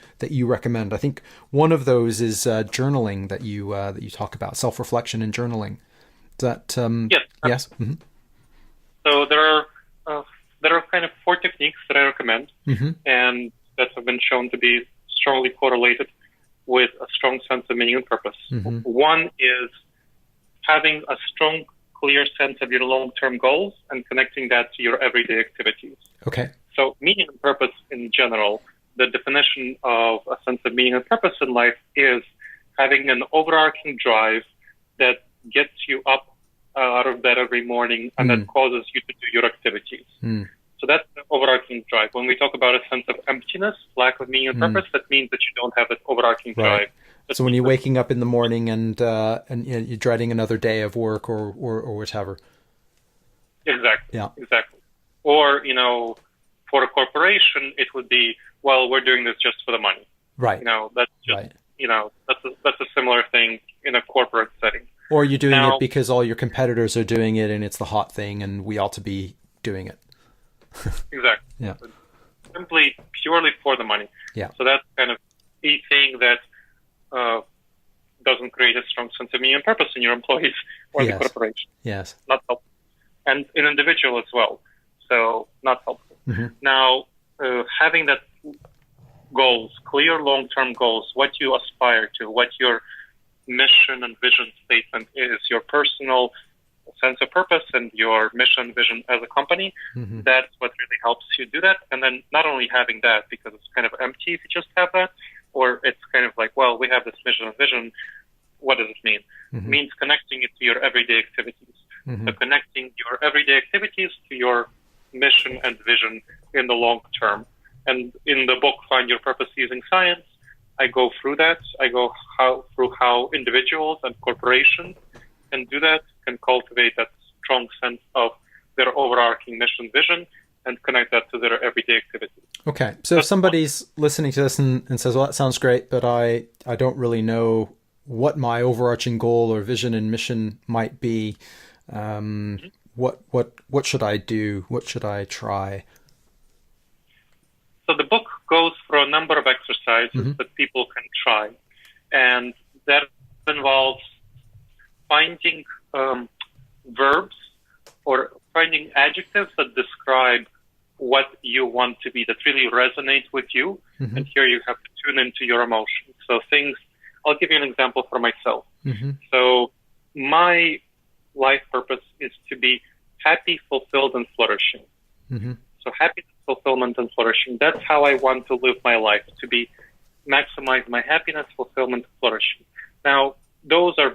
recommend. I think one of those is journaling that you talk about, self-reflection and journaling. Is that yes? So there are kind of 4 techniques that I recommend, and that have been shown to be strongly correlated with a strong sense of meaning and purpose. One is having a strong, clear sense of your long-term goals and connecting that to your everyday activities. Okay. So meaning and purpose in general, the definition of a sense of meaning and purpose in life is having an overarching drive that gets you up out of bed every morning and that causes you to do your activities. So that's the overarching drive. When we talk about a sense of emptiness, lack of meaning and purpose, that means that you don't have that overarching drive. So when you're waking up in the morning and you're dreading another day of work or whatever. Exactly. Yeah. Exactly. Or, for a corporation, it would be, well, we're doing this just for the money. Right. That's just, that's a similar thing in a corporate setting. Or you're doing it because all your competitors are doing it and it's the hot thing and we ought to be doing it. Exactly. Yeah. Simply, purely for the money. Yeah. So that's kind of a thing that doesn't create a strong sense of meaning and purpose in your employees or the corporation. Yes. Not helpful. And an individual as well. So not helpful. Mm-hmm. Now, having that goals, clear long-term goals, what you aspire to, what your mission and vision statement is, your personal sense of purpose and your mission vision as a company, mm-hmm. that's what really helps you do that. And then not only having that, because it's kind of empty if you just have that, or it's kind of like, well, we have this mission and vision. What does it mean? Mm-hmm. It means connecting it to your everyday activities. Mm-hmm. So connecting your everyday activities to your mission and vision in the long term. And in the book, Find Your Purpose Using Science, I go through that. I go through how individuals and corporations can do that, can cultivate that strong sense of their overarching mission vision and connect that to their everyday activities. Okay. So if somebody's listening to this and says, well, that sounds great, but I don't really know what my overarching goal or vision and mission might be, what should I do? What should I try? So the book goes through a number of exercises mm-hmm. that people can try. And that involves finding verbs or finding adjectives that describe what you want to be, that really resonate with you. Mm-hmm. And here you have to tune into your emotions. So things, I'll give you an example for myself. Mm-hmm. So my life purpose is to be happy, fulfilled, and flourishing. Mm-hmm. So happiness, fulfillment, and flourishing. That's how I want to live my life, to be maximize my happiness, fulfillment, and flourishing. Now, those are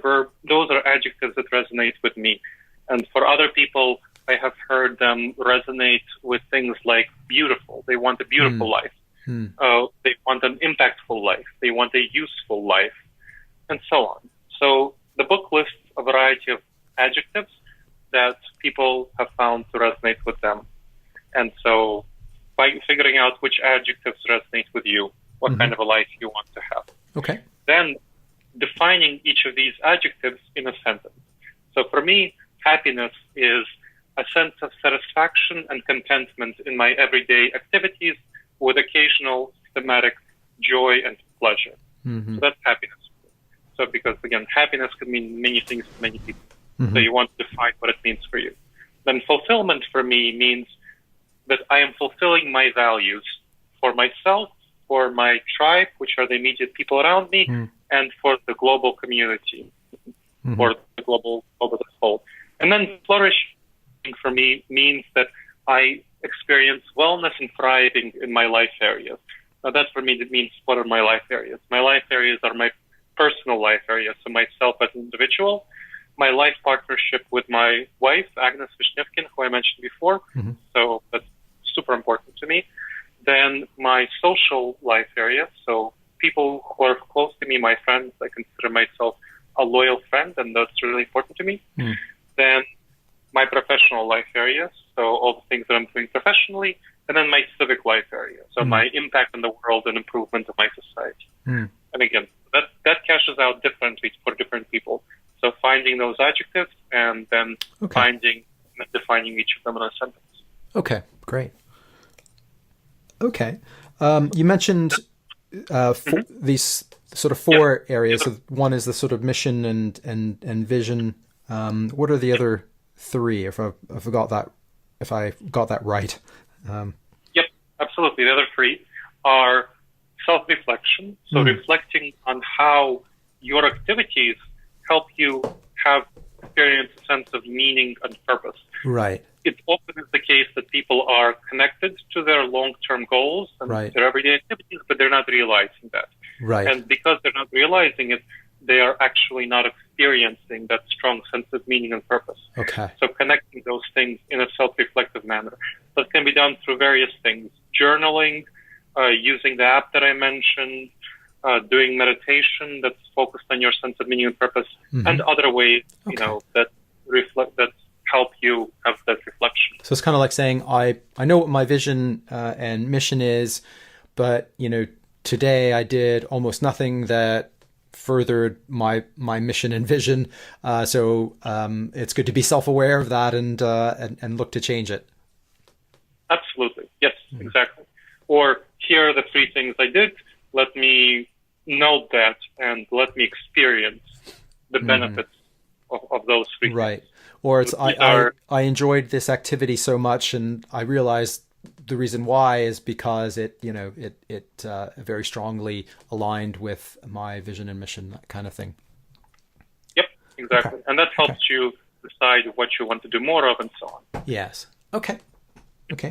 adjectives that resonate with me. And for other people, I have heard them resonate with things like beautiful. They want a beautiful life. They want an impactful life. They want a useful life, and so on. So the book lists a variety of adjectives that people have found to resonate with them. And so by figuring out which adjectives resonate with you, what mm-hmm. kind of a life you want to have. Okay. Then defining each of these adjectives in a sentence. So for me, happiness is a sense of satisfaction and contentment in my everyday activities with occasional thematic joy and pleasure. Mm-hmm. So that's happiness. So because, again, happiness can mean many things to many people. Mm-hmm. So you want to define what it means for you. Then fulfillment for me means that I am fulfilling my values for myself, for my tribe, which are the immediate people around me, and for the global community, or the global as a whole. And then flourishing for me means that I experience wellness and thriving in my life areas. Now that for me, it means what are my life areas? My life areas are my personal life areas, so myself as an individual, my life partnership with my wife, Agnes Vishnevkin, who I mentioned before, so that's super important to me. Then my social life area, so people who are close to me, my friends, I consider myself a loyal friend, and that's really important to me. Then my professional life areas, so all the things that I'm doing professionally, and then my civic life area, so my impact on the world and improvement of my society. And again, that cashes out differently for different people. So finding those adjectives and then finding and defining each of them in a sentence. Okay, great. Okay. You mentioned these sort of four areas. So one is the sort of mission and vision. What are the other three? If I got that right. Yep, absolutely. The other three are self-reflection. So reflecting on how your activities help you experience a sense of meaning and purpose. Right. It often is the case that people are connected to their long-term goals and their everyday activities, but they're not realizing that. Right. And because they're not realizing it, they are actually not experiencing that strong sense of meaning and purpose. Okay. So connecting those things in a self-reflective manner. That can be done through various things. Journaling, using the app that I mentioned, doing meditation that's focused on your sense of meaning and purpose, and other ways, that reflect, that help you have that reflection. So it's kind of like saying, I know what my vision and mission is, but today I did almost nothing that furthered my mission and vision. So it's good to be self-aware of that and look to change it. Absolutely, yes, exactly. Or here are the 3 things I did. Let me note that and let me experience the benefits of those 3 things. Right. Or it's I enjoyed this activity so much, and I realized the reason why is because it very strongly aligned with my vision and mission, that kind of thing. Yep, exactly. Okay. And that helps you decide what you want to do more of and so on. Yes. Okay,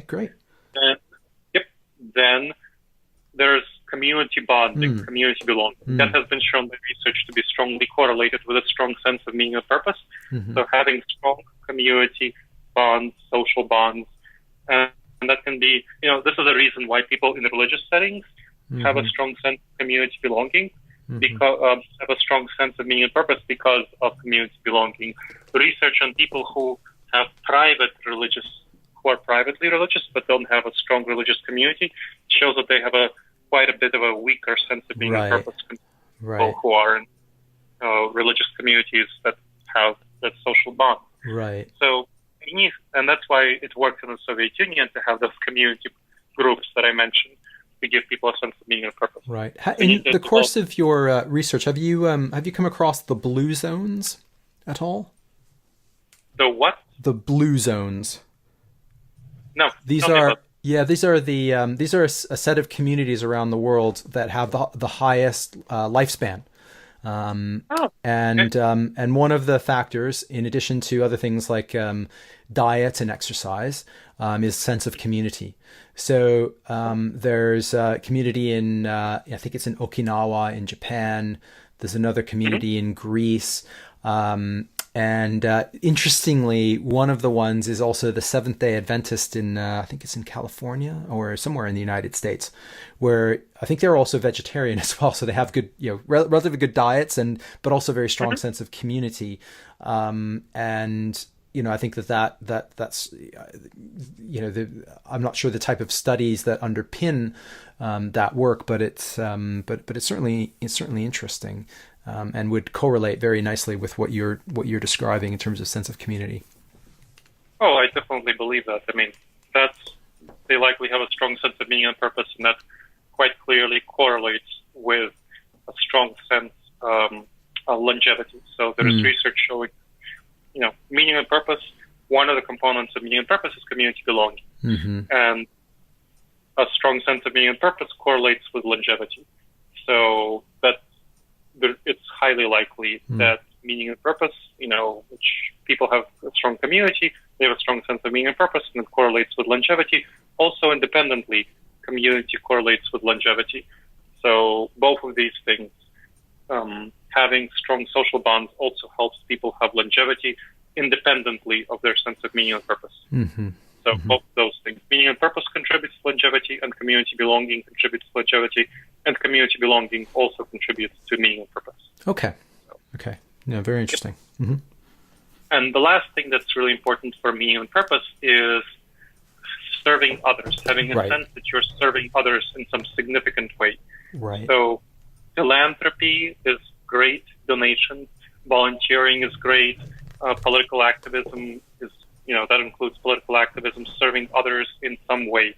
great. Yep. Then there's community bonding, community belonging. That has been shown by research to be strongly correlated with a strong sense of meaning and purpose. So having strong community bonds, social bonds, and that can be, this is a reason why people in religious settings have a strong sense of community belonging, because have a strong sense of meaning and purpose because of community belonging. Research on people who have who are privately religious but don't have a strong religious community shows that they have quite a bit of a weaker sense of meaning and purpose compared to people who are in religious communities that have that social bond. Right. So, and that's why it worked in the Soviet Union to have those community groups that I mentioned to give people a sense of meaning and purpose. Right. In the course of your research, have you come across the blue zones at all? The what? The blue zones. No. These are a set of communities around the world that have the highest lifespan. And one of the factors, in addition to other things like diet and exercise, is sense of community. So there's a community in, I think it's in Okinawa in Japan. There's another community in Greece. And interestingly, one of the ones is also the Seventh-day Adventist in, I think it's in California or somewhere in the United States, where I think they're also vegetarian as well. So they have good, relatively good diets, but also very strong sense of community. And I think that's I'm not sure the type of studies that underpin that work, but it's certainly interesting. And would correlate very nicely with what you're describing in terms of sense of community. Oh, I definitely believe that. I mean, they likely have a strong sense of meaning and purpose, and that quite clearly correlates with a strong sense of longevity. So there is research showing, meaning and purpose. One of the components of meaning and purpose is community belonging, and a strong sense of meaning and purpose correlates with longevity. So it's highly likely that meaning and purpose, which people have a strong community, they have a strong sense of meaning and purpose, and it correlates with longevity. Also, independently, community correlates with longevity. So both of these things, having strong social bonds also helps people have longevity independently of their sense of meaning and purpose. So both those things, meaning and purpose contributes to longevity, and community belonging contributes to longevity, and community belonging also contributes to meaning and purpose. Okay. Yeah, very interesting. And the last thing that's really important for meaning and purpose is serving others, having a sense that you're serving others in some significant way. Right. So philanthropy is great, donations, volunteering is great, political activism is, that includes political activism, serving others in some way.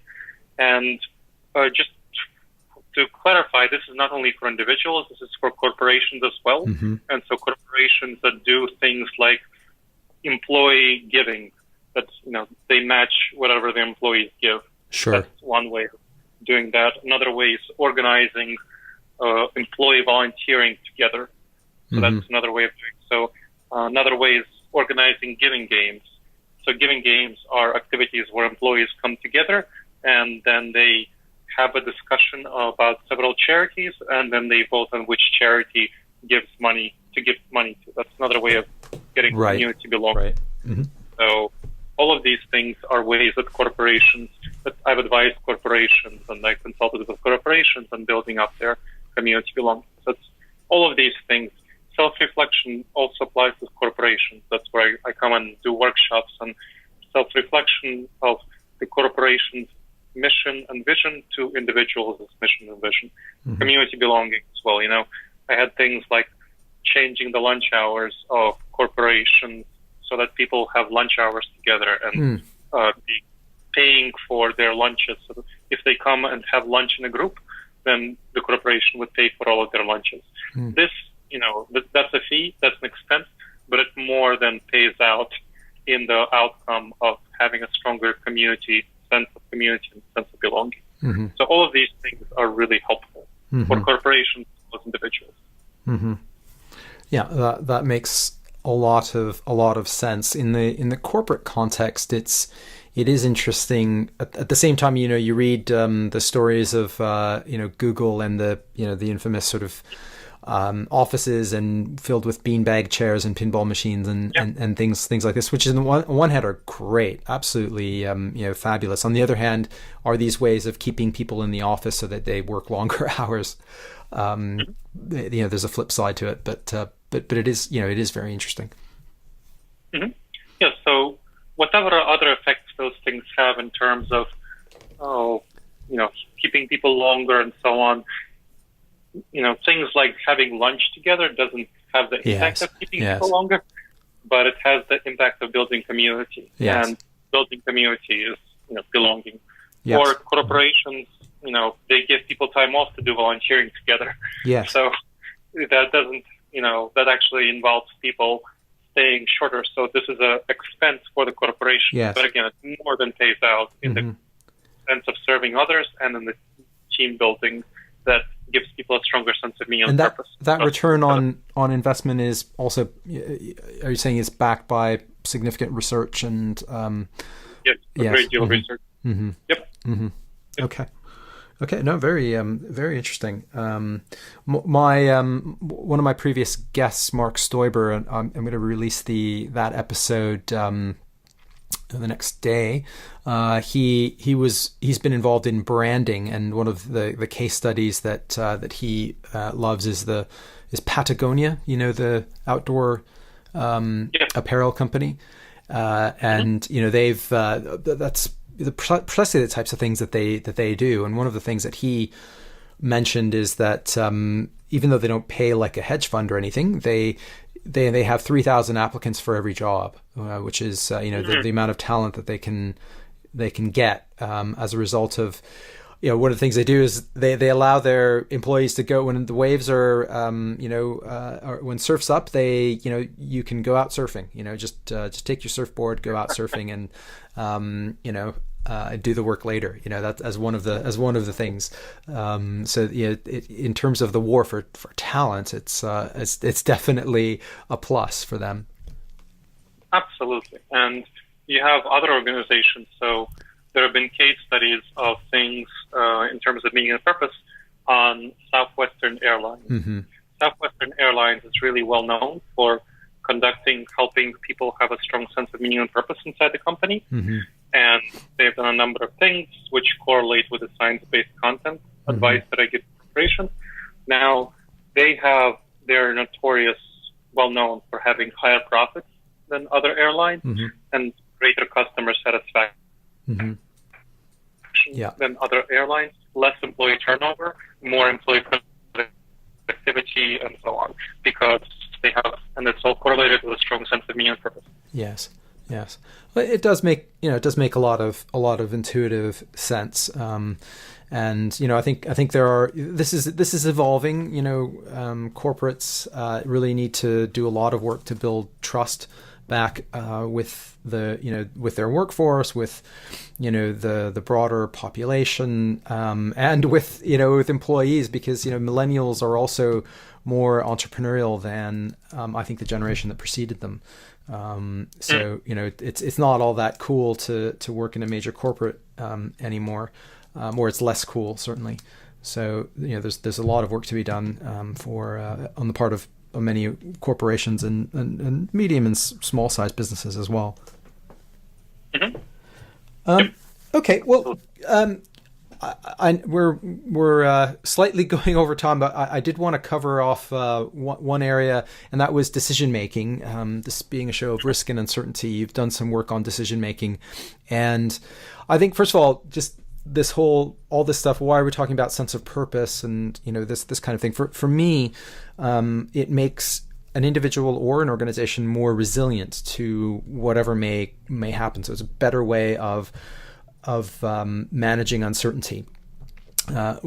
And just to clarify, this is not only for individuals, this is for corporations as well. And so corporations that do things like employee giving, that's, they match whatever the employees give. Sure. That's one way of doing that. Another way is organizing employee volunteering together. So that's another way of doing so. Another way is organizing giving games. So giving games are activities where employees come together and then they have a discussion about several charities, and then they vote on which charity gives money to give money to. That's another way of getting community belonging. So all of these things are ways that corporations, that I've advised corporations and I consulted with corporations on building up their community belonging. So it's all of these things. Self-reflection also applies to corporations. That's where I come and do workshops on self-reflection of the corporation's mission and vision to individuals' mission and vision. Community belonging as well. I had things like changing the lunch hours of corporations so that people have lunch hours together and be paying for their lunches. So if they come and have lunch in a group, then the corporation would pay for all of their lunches. This, that's a fee, that's an expense, but it more than pays out in the outcome of having a stronger sense of community and sense of belonging. So all of these things are really helpful for corporations as individuals. Yeah, that makes a lot of sense. In the corporate context, it is interesting. At the same time, you read the stories of Google and the infamous sort of offices and filled with beanbag chairs and pinball machines and things like this, which on one hand are great, absolutely fabulous. On the other hand, are these ways of keeping people in the office so that they work longer hours. There's a flip side to it, but it is very interesting. Yeah. So whatever other effects those things have in terms of keeping people longer and so on, things like having lunch together doesn't have the impact of keeping people longer, but it has the impact of building community. And building community is belonging. Or corporations, they give people time off to do volunteering together. So that doesn't, that actually involves people staying shorter. So this is an expense for the corporation. But again, it more than pays out in the sense of serving others and in the team building that gives people a stronger sense of meaning and purpose. That return on investment is also, are you saying, is backed by significant research and yes, a great deal of research. Okay. No, very interesting. One of my previous guests, Mark Stoiber, and I'm going to release that episode the next day. He's been involved in branding, and one of the case studies that he loves is Patagonia. The outdoor apparel company, and they've that's precisely the types of things that they do. And one of the things that he mentioned is that even though they don't pay like a hedge fund or anything, they have 3,000 applicants for every job, which is the amount of talent that they can get as a result of one of the things they do is they allow their employees to go when the waves are or when surf's up, you can go out surfing, just take your surfboard, go out surfing, and do the work later. That's as one of the things. So in terms of the war for talent, it's definitely a plus for them. Absolutely, and you have other organizations. So there have been case studies of things in terms of meaning and purpose on Southwestern Airlines. Southwestern Airlines is really well known for helping people have a strong sense of meaning and purpose inside the company. And they've done a number of things which correlate with the science-based content advice that I give to corporations. Now, they're notorious, well known for having higher profits than other airlines and greater customer satisfaction than other airlines, less employee turnover, more employee productivity, and so on, because and it's all correlated with a strong sense of meaning and purpose. Yes. Well, it does make a lot of intuitive sense. And I think this is evolving. Corporates really need to do a lot of work to build trust back with their workforce, with the broader population, and with employees, because millennials are also more entrepreneurial than I think the generation that preceded them. So it's not all that cool to work in a major corporate anymore, or it's less cool, certainly. So there's a lot of work to be done on the part of many corporations and medium and small sized businesses as well. Okay, well, we're slightly going over time, but I did want to cover off one area, and that was decision making. This being a show of risk and uncertainty, you've done some work on decision making, and I think first of all, just all this stuff. Why are we talking about sense of purpose and this kind of thing? For me, it makes an individual or an organization more resilient to whatever may happen. So it's a better way of managing uncertainty. So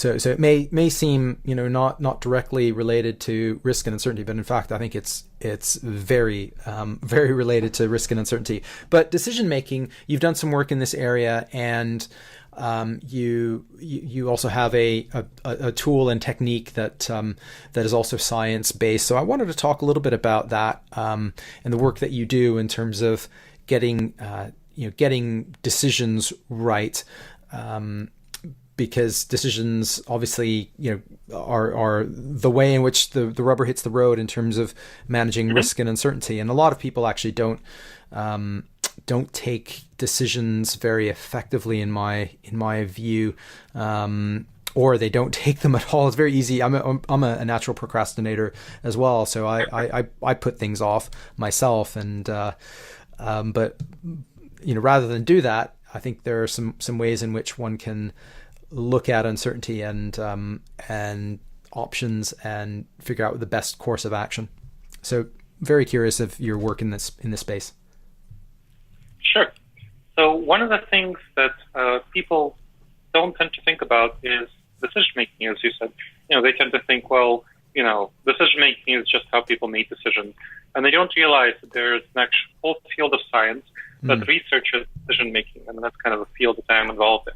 it may seem, not directly related to risk and uncertainty, but in fact I think it's very very related to risk and uncertainty. But decision making, you've done some work in this area, and you also have a tool and technique that is also science based. So I wanted to talk a little bit about that and the work that you do in terms of getting decisions right. Because decisions obviously, are the way in which the rubber hits the road in terms of managing risk and uncertainty. And a lot of people actually don't take decisions very effectively, in my view, or they don't take them at all. It's very easy. I'm a natural procrastinator as well, so I put things off myself, and but rather than do that, I think there are some ways in which one can look at uncertainty and options and figure out the best course of action. So very curious of your work in this space. Sure. So one of the things that people don't tend to think about is decision making, as you said. They tend to think, decision making is just how people make decisions, and they don't realize that there's an actual whole field of science that researches decision making, and that's kind of a field that I'm involved in.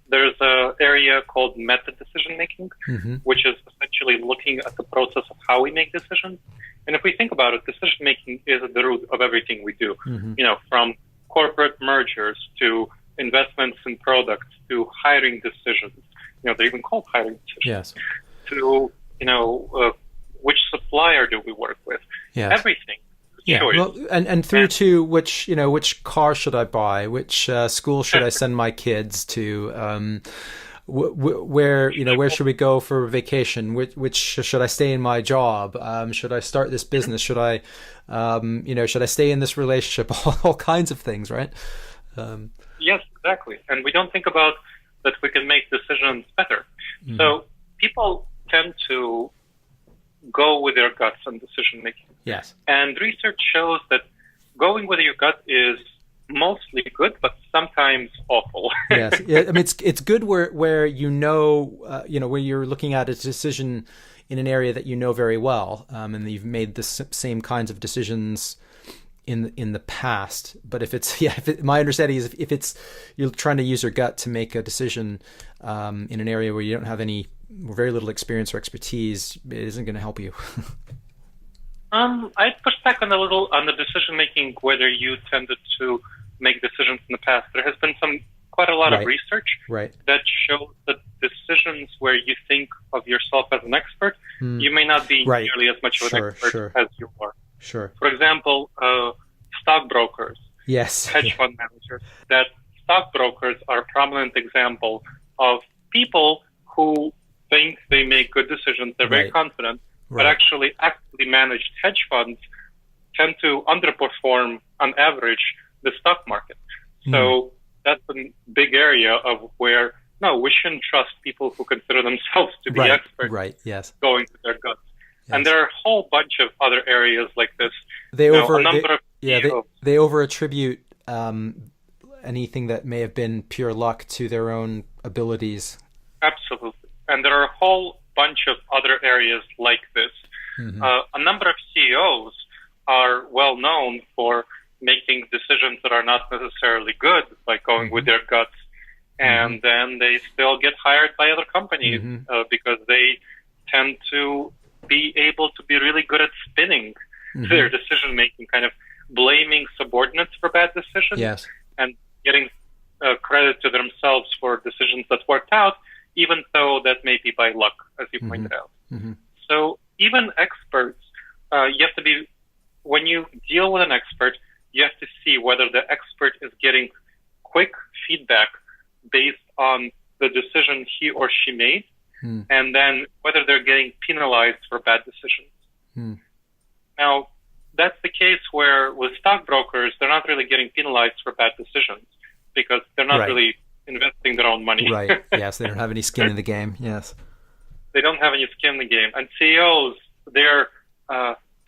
There's an area called meta decision making, which is essentially looking at the process of how we make decisions. And if we think about it, decision making is at the root of everything we do. From corporate mergers to investments in products to hiring decisions. They're even called hiring decisions. Yes. To which supplier do we work with? Yes. Everything. Yeah, well, and through to which car should I buy, which school should I send my kids to, where should we go for vacation, which should I stay in my job, should I start this business, should I stay in this relationship, all kinds of things, right? Yes, exactly. And we don't think about that we can make decisions better. So people tend to go with their guts on decision making. Yes. And research shows that going with your gut is mostly good, but sometimes awful. Yes. I mean, it's good where where you're looking at a decision in an area that you know very well, and you've made the same kinds of decisions in the past. But my understanding is if you're trying to use your gut to make a decision in an area where you don't have very little experience or expertise, it isn't going to help you. I'd push back on the decision making, whether you tended to make decisions in the past. There has been quite a lot of research that shows that decisions where you think of yourself as an expert, you may not be nearly as much of an expert as you are. Sure. For example, stockbrokers, hedge fund managers. That stockbrokers are a prominent example of people who think they make good decisions. They're very confident, but actually actively managed hedge funds tend to underperform on average the stock market. So that's a big area of where, no, we shouldn't trust people who consider themselves to be experts going with their guts. Yes. And there are a whole bunch of other areas like this. They over attribute anything that may have been pure luck to their own abilities. Absolutely. And there are a whole bunch of other areas like this. A number of CEOs are well known for making decisions that are not necessarily good, like going with their guts, and then they still get hired by other companies because they tend to be able to be really good at spinning their decision making, kind of blaming subordinates for bad decisions and getting credit to themselves for decisions that worked out, even though that may be by luck, as you pointed out. So even experts, you have to be, when you deal with an expert, you have to see whether the expert is getting quick feedback based on the decision he or she made, and then whether they're getting penalized for bad decisions. Now, that's the case where with stockbrokers, they're not really getting penalized for bad decisions because they're not really investing their own money. Yes, they don't have any skin in the game. Yes. They don't have any skin in the game. And CEOs, their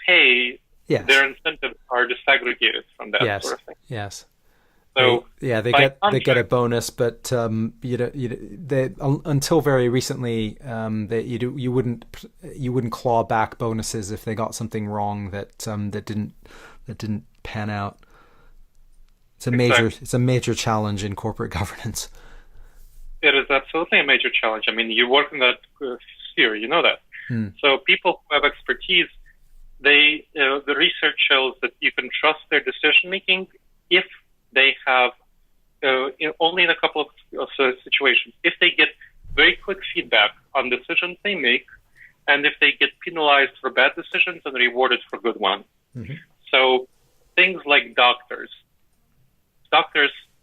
pay, their incentives are disaggregated from that sort of thing. Yes. So they get a bonus, but until very recently, you wouldn't claw back bonuses if they got something wrong that didn't pan out. It's a major challenge in corporate governance. It is absolutely a major challenge. I mean, you work in that sphere, you know that. So people who have expertise, the research shows that you can trust their decision making if they have only in a couple of situations. If they get very quick feedback on decisions they make, and if they get penalized for bad decisions and rewarded for good ones. So things like doctors,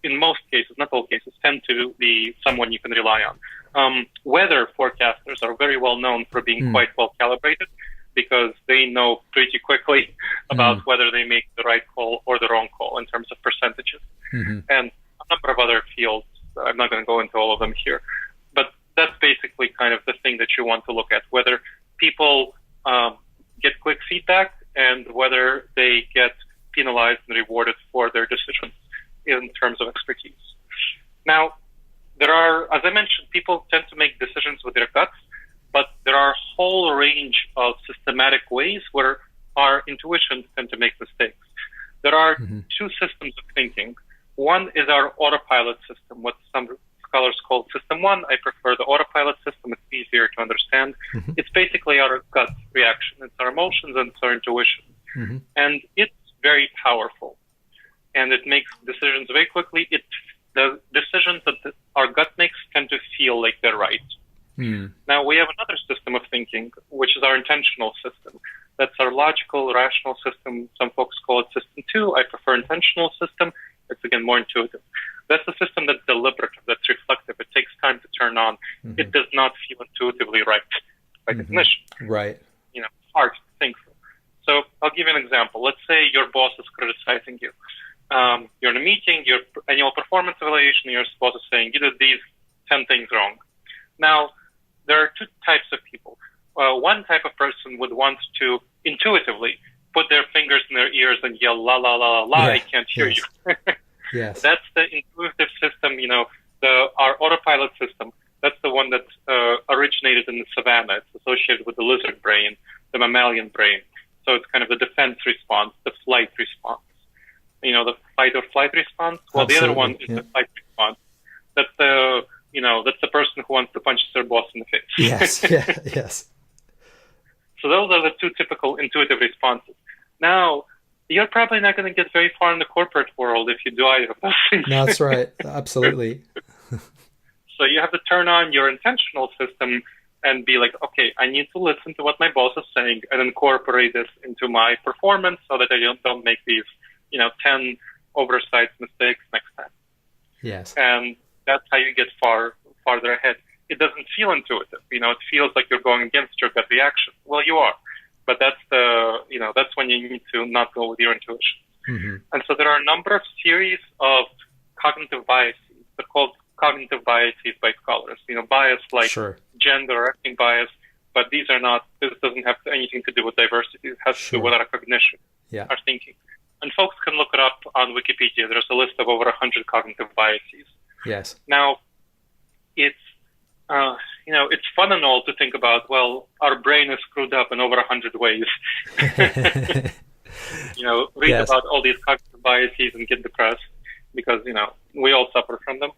in most cases, not all cases, tend to be someone you can rely on. Weather forecasters are very well known for being quite well calibrated because they know pretty quickly about whether they make the right call or the wrong call in terms of percentages. And a number of other fields. I'm not going to go into all of them here, but that's basically kind of the thing that you want to look at, whether people get quick feedback and whether they get penalized and rewarded for their decisions in terms of expertise. Now, there are, as I mentioned, people tend to make decisions with their guts, but there are a whole range of systematic ways where our intuitions tend to make mistakes. There are two systems of thinking. One is our autopilot system, what some scholars call system one. I prefer the autopilot system. It's easier to understand. It's basically our gut reaction. It's our emotions and it's our intuition. And it's very powerful. And it makes decisions very quickly. The decisions that our gut makes tend to feel like they're right. Now, we have another system of thinking, which is our intentional system. That's our logical, rational system. Some folks call it system two. I prefer intentional system. It's, again, more intuitive. That's a system that's deliberative, that's reflective. It takes time to turn on. It does not feel intuitively right by definition. Right. Hard to think through. So I'll give you an example. Let's say your boss is criticizing you. You're in a meeting, your annual performance evaluation, your boss is saying, you did these 10 things wrong. Now, there are two types of people. One type of person would want to intuitively put their fingers in their ears and yell, la, la, la, la, la, I can't hear you. That's the intuitive system, our autopilot system. That's the one that originated in the savannah. It's associated with the lizard brain, the mammalian brain. So it's kind of the defense response, the flight response. The fight or flight response. Well, the other one is the fight response. That's the person who wants to punch their boss in the face. Yes. So those are the two typical intuitive responses. Now, you're probably not going to get very far in the corporate world if you do either of those things. No, that's right. Absolutely. So you have to turn on your intentional system and be like, okay, I need to listen to what my boss is saying and incorporate this into my performance so that I don't make these 10 oversight mistakes next time. Yes. And that's how you get farther ahead. It doesn't feel intuitive. It feels like you're going against your gut reaction. Well, you are. But that's when you need to not go with your intuition. And so there are a number of series of cognitive biases. They're called cognitive biases by scholars. Bias like gender or ethnic bias, but this doesn't have anything to do with diversity. It has to do with our cognition, our thinking. And folks can look it up on Wikipedia. There's a list of over 100 cognitive biases. Yes. Now, it's fun and all to think about, well, our brain is screwed up in over 100 ways. Read about all these cognitive biases and get depressed because, we all suffer from them.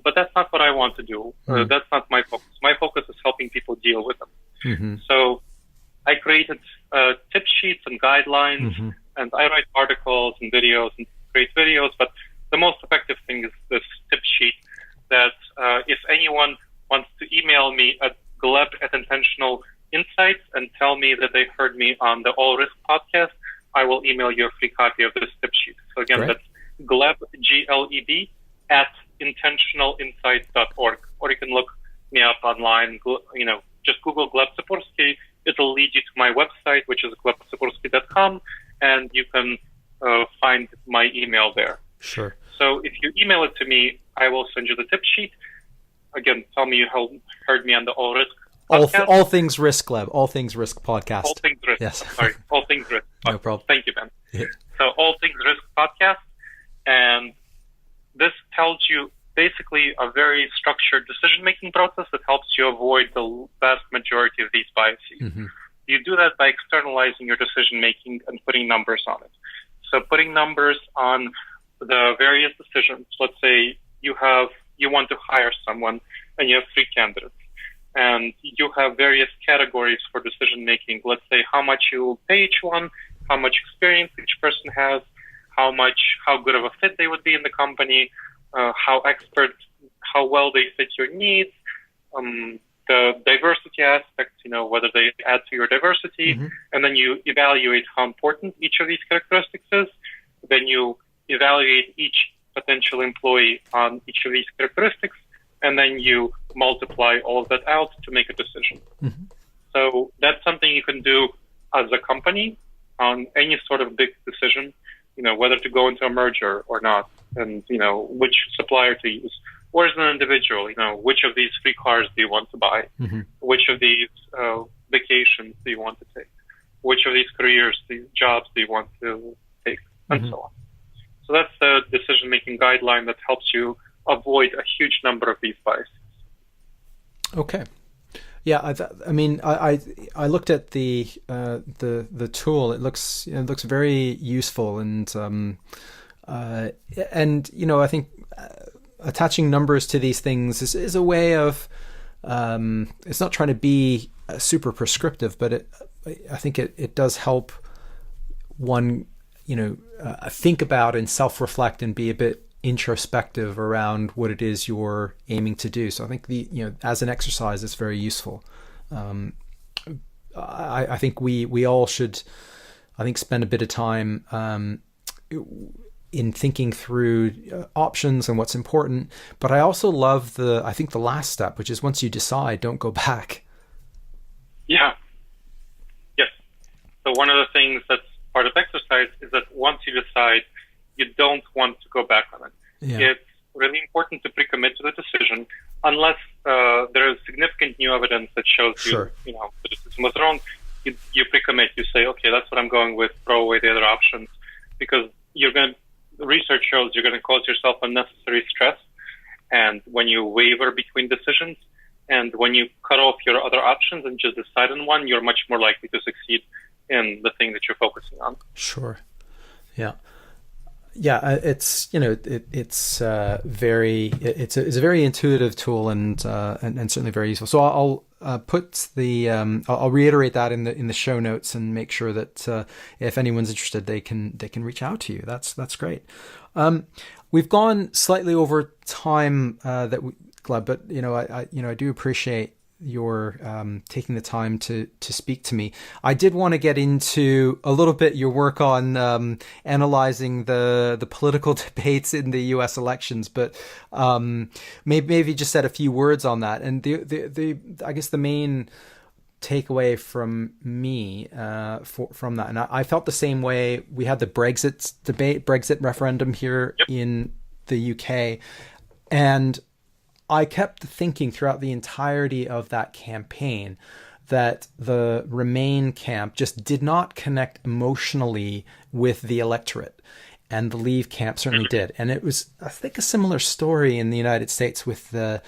But that's not what I want to do. That's not my focus. My focus is helping people deal with them. So I created tip sheets and guidelines, and I write articles and videos and create videos, but the most effective thing is this tip sheet that if anyone wants to email me at Gleb@Intentional Insights and tell me that they heard me on the All Risk podcast, I will email you a free copy of this tip sheet. So again, that's Gleb, Gleb, @intentionalinsights.org. Or you can look me up online, just Google Gleb Tsipursky. It'll lead you to my website, which is glebtsipursky.com, and you can find my email there. Sure. So if you email it to me, I will send you the tip sheet. Again, tell me you heard me on the All Risk podcast. All Things Risk, Gleb. All Things Risk podcast. All Things Risk. Yes. Sorry, All Things Risk. No problem. Thank you, Ben. So All Things Risk podcast. And basically a very structured decision-making process that helps you avoid the vast majority of these biases. Mm-hmm. You do that by externalizing your decision-making and putting numbers on it. So putting numbers on the various decisions. Let's say you want to hire someone and you have 3 candidates, and you have various categories for decision-making. Let's say how much you pay each one, how much experience each person has, how good of a fit they would be in the company, how well they fit your needs, the diversity aspect, whether they add to your diversity, mm-hmm. and then you evaluate how important each of these characteristics is. Then you evaluate each potential employee on each of these characteristics, and then you multiply all of that out to make a decision. Mm-hmm. So that's something you can do as a company on any sort of big decision, whether to go into a merger or not, and, which supplier to use. Or as an individual, which of these 3 cars do you want to buy? Mm-hmm. Which of these vacations do you want to take? Which of these careers, these jobs do you want to take? And mm-hmm. so on. So that's the decision-making guideline that helps you avoid a huge number of these biases. Okay. Yeah, I looked at the tool. It looks very useful, and I think attaching numbers to these things is a way of it's not trying to be super prescriptive, but I think it does help one think about and self-reflect and be a bit introspective around what it is you're aiming to do. So I think as an exercise, it's very useful. I think we all should, spend a bit of time in thinking through options and what's important. But I also love the last step, which is once you decide, don't go back. Yeah. Yes. So one of the things that's part of exercise is that once you decide, you don't want to go back on it. Yeah. It's really important to pre-commit to the decision unless there is significant new evidence that shows Sure. the decision was wrong. You pre-commit. You say, okay, that's what I'm going with. Throw away the other options, because the research shows you're going to cause yourself unnecessary stress. And when you waver between decisions, and when you cut off your other options and just decide on one, you're much more likely to succeed in the thing that you're focusing on. Sure. Yeah. Yeah, it's it's a very intuitive tool and certainly very useful. So I'll put I'll reiterate that in the show notes and make sure that if anyone's interested, they can reach out to you. That's great. We've gone slightly over time Gleb, but I do appreciate your taking the time to speak to me. I did want to get into a little bit your work on analyzing the political debates in the U.S. elections, but maybe just said a few words on that. And I guess the main takeaway from me from that, and I felt the same way. We had the Brexit referendum here in the UK, and I kept thinking throughout the entirety of that campaign that the Remain camp just did not connect emotionally with the electorate, and the Leave camp certainly did. And it was, I think, a similar story in the United States with the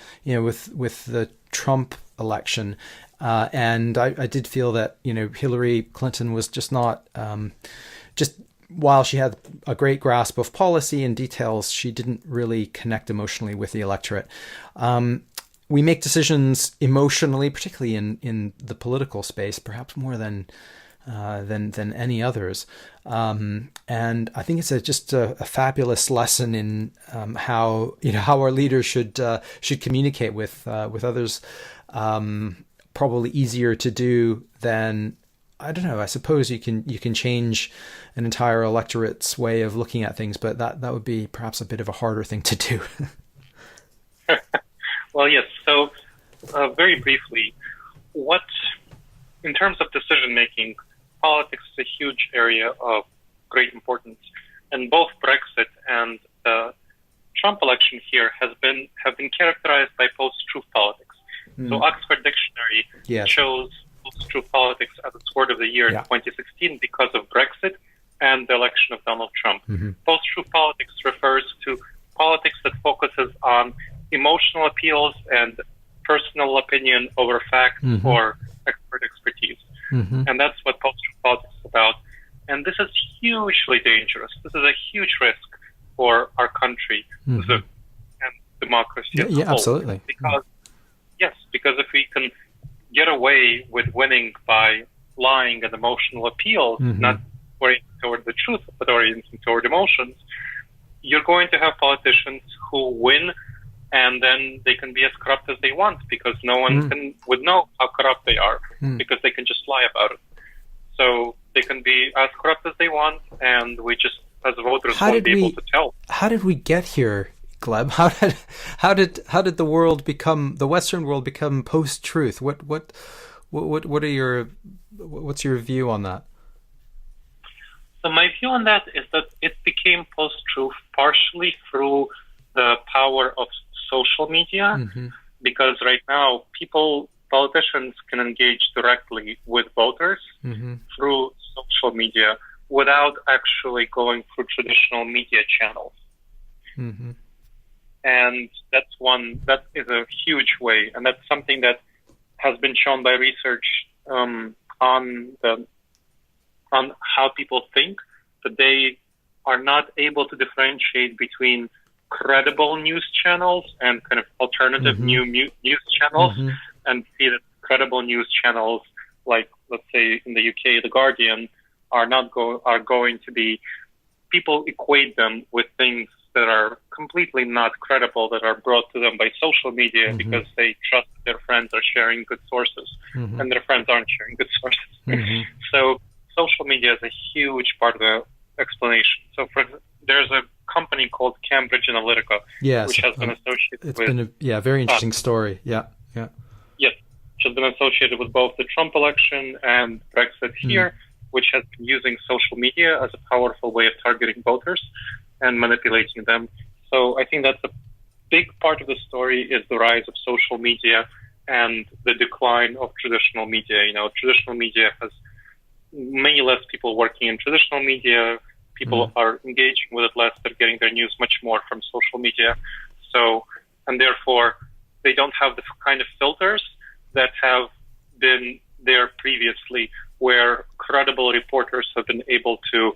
Trump election. And I did feel that Hillary Clinton was just not while she had a great grasp of policy and details, she didn't really connect emotionally with the electorate. We make decisions emotionally, particularly in the political space, perhaps more than any others. And I think it's just a fabulous lesson in how our leaders should communicate with others. Probably easier to do than, I don't know, I suppose you can change an entire electorate's way of looking at things, but that would be perhaps a bit of a harder thing to do. Well, yes. So very briefly, in terms of decision-making, politics is a huge area of great importance. And both Brexit and the Trump election here have been characterized by post-truth politics. So Oxford Dictionary chose post-truth politics as its word of the year in 2016 because of Brexit and the election of Donald Trump. Post-truth politics refers to politics that focuses on emotional appeals and personal opinion over fact or expert expertise. And that's what post-truth politics is about. And this is hugely dangerous. This is a huge risk for our country and democracy as a whole. Absolutely. Because if we can get away with winning by lying and emotional appeals, not oriented toward the truth, but oriented toward emotions, you're going to have politicians who win, and then they can be as corrupt as they want because no one would know how corrupt they are because they can just lie about it. So they can be as corrupt as they want, and we just, as voters, won't be able to tell. How did we get here, Gleb? How did the world become, the Western world become post-truth? What's your view on that? So my view on that is that it became post-truth partially through the power of social media, because right now politicians can engage directly with voters through social media without actually going through traditional media channels. And that is a huge way, and that's something that has been shown by research on how people think, that they are not able to differentiate between credible news channels and kind of alternative news channels, and see that credible news channels, like let's say in the UK, The Guardian, are going to be, people equate them with things that are completely not credible, that are brought to them by social media because they trust their friends are sharing good sources, and their friends aren't sharing good sources. So social media is a huge part of the explanation. So there's a company called Cambridge Analytica, which has been associated with... It's been a very interesting story. Yes, which has been associated with both the Trump election and Brexit here, which has been using social media as a powerful way of targeting voters and manipulating them. So I think that's a big part of the story, is the rise of social media and the decline of traditional media. Traditional media has many less people working in traditional media. People are engaging with it less. They're getting their news much more from social media. So, and therefore, they don't have the kind of filters that have been there previously, where credible reporters have been able to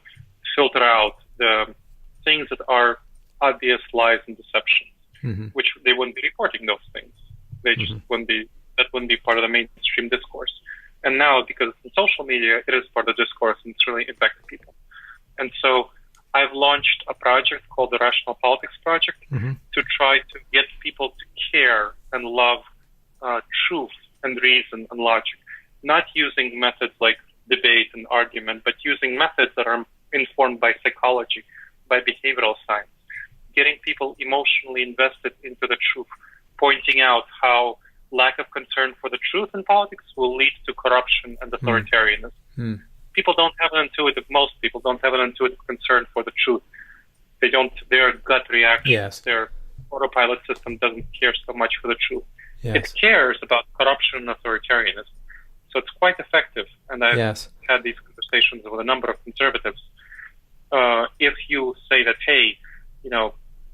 filter out the things that are obvious lies and deceptions, which they wouldn't be reporting those things. They just wouldn't be part of the mainstream discourse. And now, because it's in social media, it is part of the discourse, and it's really impacting people. And so I've launched a project called the Rational Politics Project to try to get people to care and love truth and reason and logic, not using methods like debate and argument, but using methods that are informed by psychology, by behavioral science, getting people emotionally invested into the truth, pointing out how lack of concern for the truth in politics will lead to corruption and authoritarianism. Most people don't have an intuitive concern for the truth. Their gut reaction, their autopilot system doesn't care so much for the truth. It cares about corruption and authoritarianism. So it's quite effective. And I've had these conversations with a number of conservatives. If you say that, hey,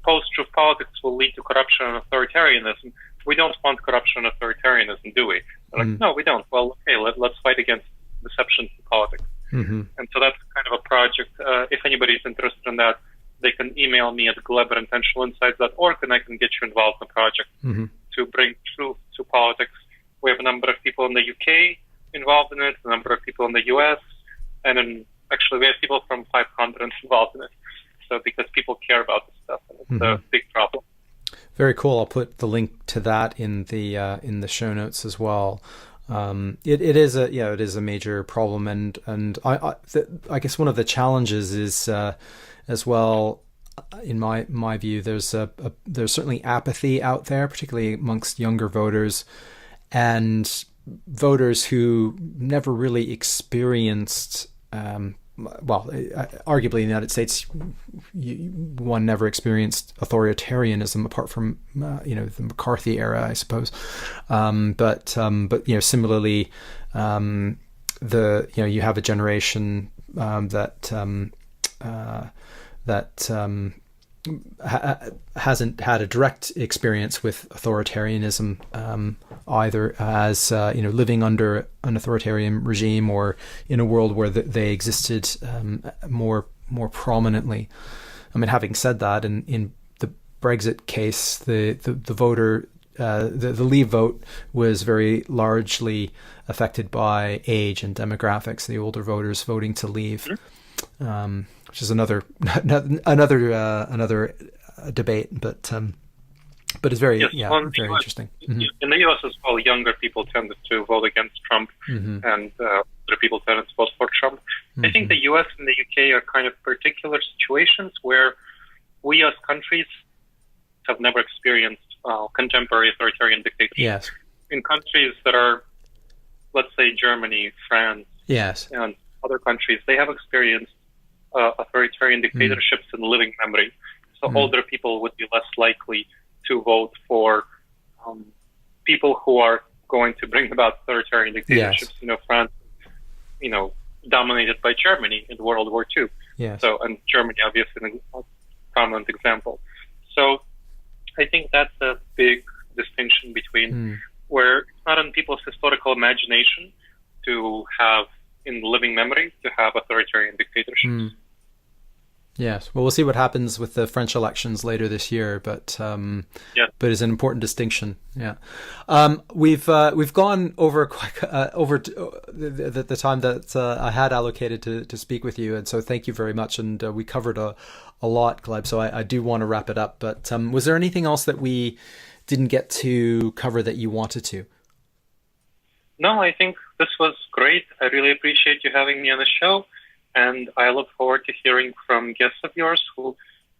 post-truth politics will lead to corruption and authoritarianism, we don't want corruption and authoritarianism, do we? They're like, no, we don't. Well, okay, let's fight against deception in politics. And so that's kind of a project. If anybody's interested in that, they can email me at gleb@intentionalinsights.org, and I can get you involved in the project to bring truth to politics. We have a number of people in the UK involved in it, a number of people in the US, and then actually we have people from 5 continents involved in it. So because people care about this stuff, and it's a big problem. Very cool. I'll put the link to that in the show notes as well. It is a major problem, and I guess one of the challenges is as well, in my view, there's certainly apathy out there, particularly amongst younger voters and voters who never really experienced. Arguably in the United States, one never experienced authoritarianism apart from the McCarthy era, I suppose. But similarly, you have a generation that hasn't had a direct experience with authoritarianism either, as living under an authoritarian regime or in a world where they existed more prominently. I mean, having said that, in the Brexit case, the voter the Leave vote was very largely affected by age and demographics. The older voters voting to leave. Which is another debate, but it's very very interesting. In the U.S. as well, younger people tended to vote against Trump, and older people tended to vote for Trump. I think the U.S. and the U.K. are kind of particular situations where we as countries have never experienced contemporary authoritarian dictatorships. Yes. In countries that are, let's say, Germany, France, and other countries, they have experienced authoritarian dictatorships in living memory. So older people would be less likely to vote for people who are going to bring about authoritarian dictatorships. France, dominated by Germany in World War II. So, and Germany, obviously, a prominent example. So I think that's a big distinction between where it's not in people's historical imagination to have, in living memory, to have authoritarian dictatorships. Yes. Well, we'll see what happens with the French elections later this year, but it's an important distinction. Yeah. We've gone over the time that I had allocated to speak with you, and so thank you very much. And we covered a lot, Gleb. So I do want to wrap it up. But was there anything else that we didn't get to cover that you wanted to? No, I think this was great. I really appreciate you having me on the show. And I look forward to hearing from guests of yours who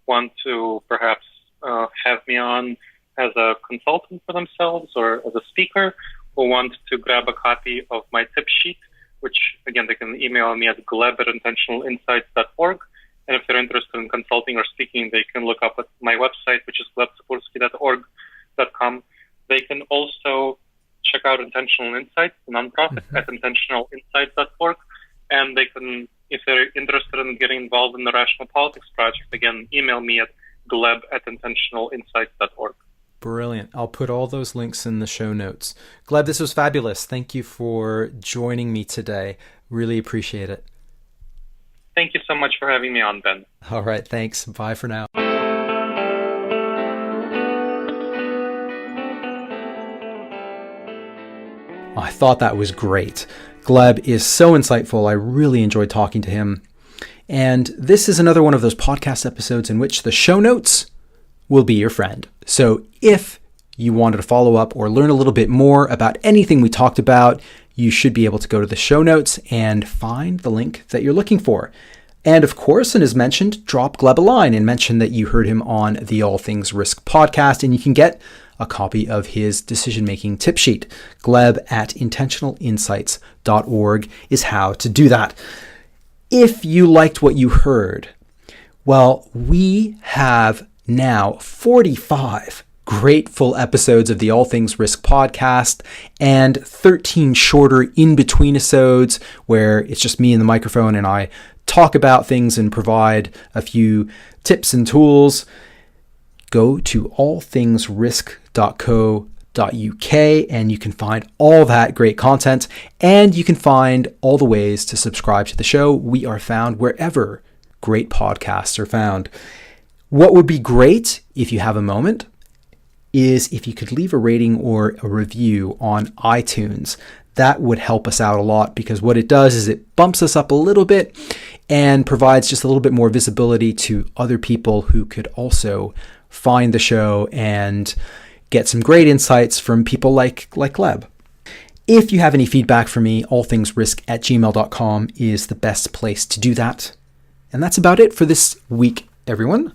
want to perhaps have me on as a consultant for themselves or as a speaker, who want to grab a copy of my tip sheet, which, again, they can email me at gleb@intentionalinsights.org. And if they're interested in consulting or speaking, they can look up at my website, which is glebtsipursky.org.com. They can also check out Intentional Insights, the nonprofit, at intentionalinsights.org. And they can, if they're interested in getting involved in the Rational Politics Project, again, email me at gleb@intentionalinsights.org. Brilliant. I'll put all those links in the show notes. Gleb, this was fabulous. Thank you for joining me today. Really appreciate it. Thank you so much for having me on, Ben. All right. Thanks. Bye for now. I thought that was great. Gleb is so insightful. I really enjoyed talking to him. And this is another one of those podcast episodes in which the show notes will be your friend. So if you wanted to follow up or learn a little bit more about anything we talked about, you should be able to go to the show notes and find the link that you're looking for. And of course, and as mentioned, drop Gleb a line and mention that you heard him on the All Things Risk podcast, and you can get a copy of his decision-making tip sheet. Gleb@intentionalinsights.org is how to do that. If you liked what you heard, well, we have now 45 great full episodes of the All Things Risk podcast and 13 shorter in-between episodes where it's just me and the microphone and I talk about things and provide a few tips and tools. Go to allthingsrisk.co.uk and you can find all that great content, and you can find all the ways to subscribe to the show. We are found wherever great podcasts are found. What would be great, if you have a moment, is if you could leave a rating or a review on iTunes. That would help us out a lot, because what it does is it bumps us up a little bit and provides just a little bit more visibility to other people who could also find the show and get some great insights from people like Gleb. If you have any feedback for me, allthingsrisk@gmail.com is the best place to do that. And that's about it for this week, everyone.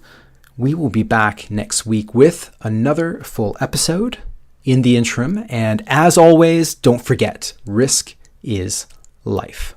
We will be back next week with another full episode in the interim. And as always, don't forget, risk is life.